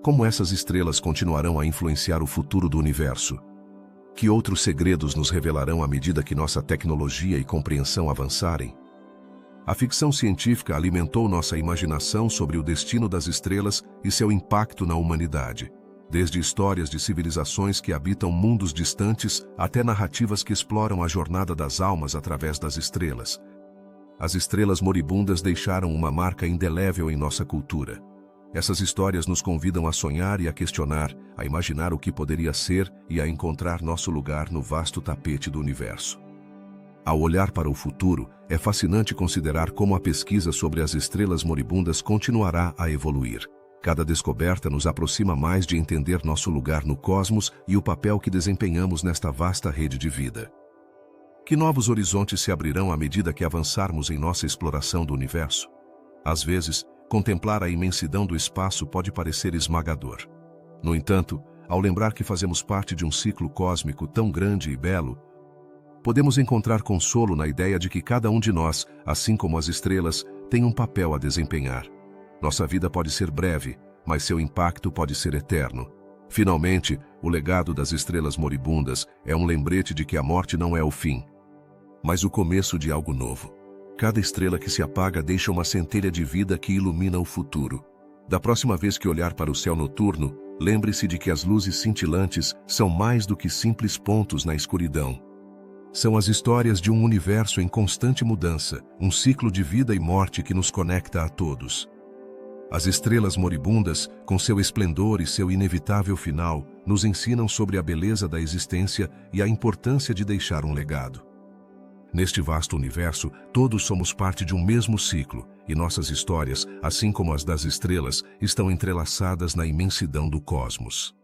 Como essas estrelas continuarão a influenciar o futuro do universo? Que outros segredos nos revelarão à medida que nossa tecnologia e compreensão avançarem? A ficção científica alimentou nossa imaginação sobre o destino das estrelas e seu impacto na humanidade. Desde histórias de civilizações que habitam mundos distantes até narrativas que exploram a jornada das almas através das estrelas. As estrelas moribundas deixaram uma marca indelével em nossa cultura. Essas histórias nos convidam a sonhar e a questionar, a imaginar o que poderia ser e a encontrar nosso lugar no vasto tapete do universo. Ao olhar para o futuro, é fascinante considerar como a pesquisa sobre as estrelas moribundas continuará a evoluir. Cada descoberta nos aproxima mais de entender nosso lugar no cosmos e o papel que desempenhamos nesta vasta rede de vida. Que novos horizontes se abrirão à medida que avançarmos em nossa exploração do universo? Às vezes, contemplar a imensidão do espaço pode parecer esmagador. No entanto, ao lembrar que fazemos parte de um ciclo cósmico tão grande e belo, podemos encontrar consolo na ideia de que cada um de nós, assim como as estrelas, tem um papel a desempenhar. Nossa vida pode ser breve, mas seu impacto pode ser eterno. Finalmente, o legado das estrelas moribundas é um lembrete de que a morte não é o fim, mas o começo de algo novo. Cada estrela que se apaga deixa uma centelha de vida que ilumina o futuro. Da próxima vez que olhar para o céu noturno, lembre-se de que as luzes cintilantes são mais do que simples pontos na escuridão. São as histórias de um universo em constante mudança, um ciclo de vida e morte que nos conecta a todos. As estrelas moribundas, com seu esplendor e seu inevitável final, nos ensinam sobre a beleza da existência e a importância de deixar um legado. Neste vasto universo, todos somos parte de um mesmo ciclo, e nossas histórias, assim como as das estrelas, estão entrelaçadas na imensidão do cosmos.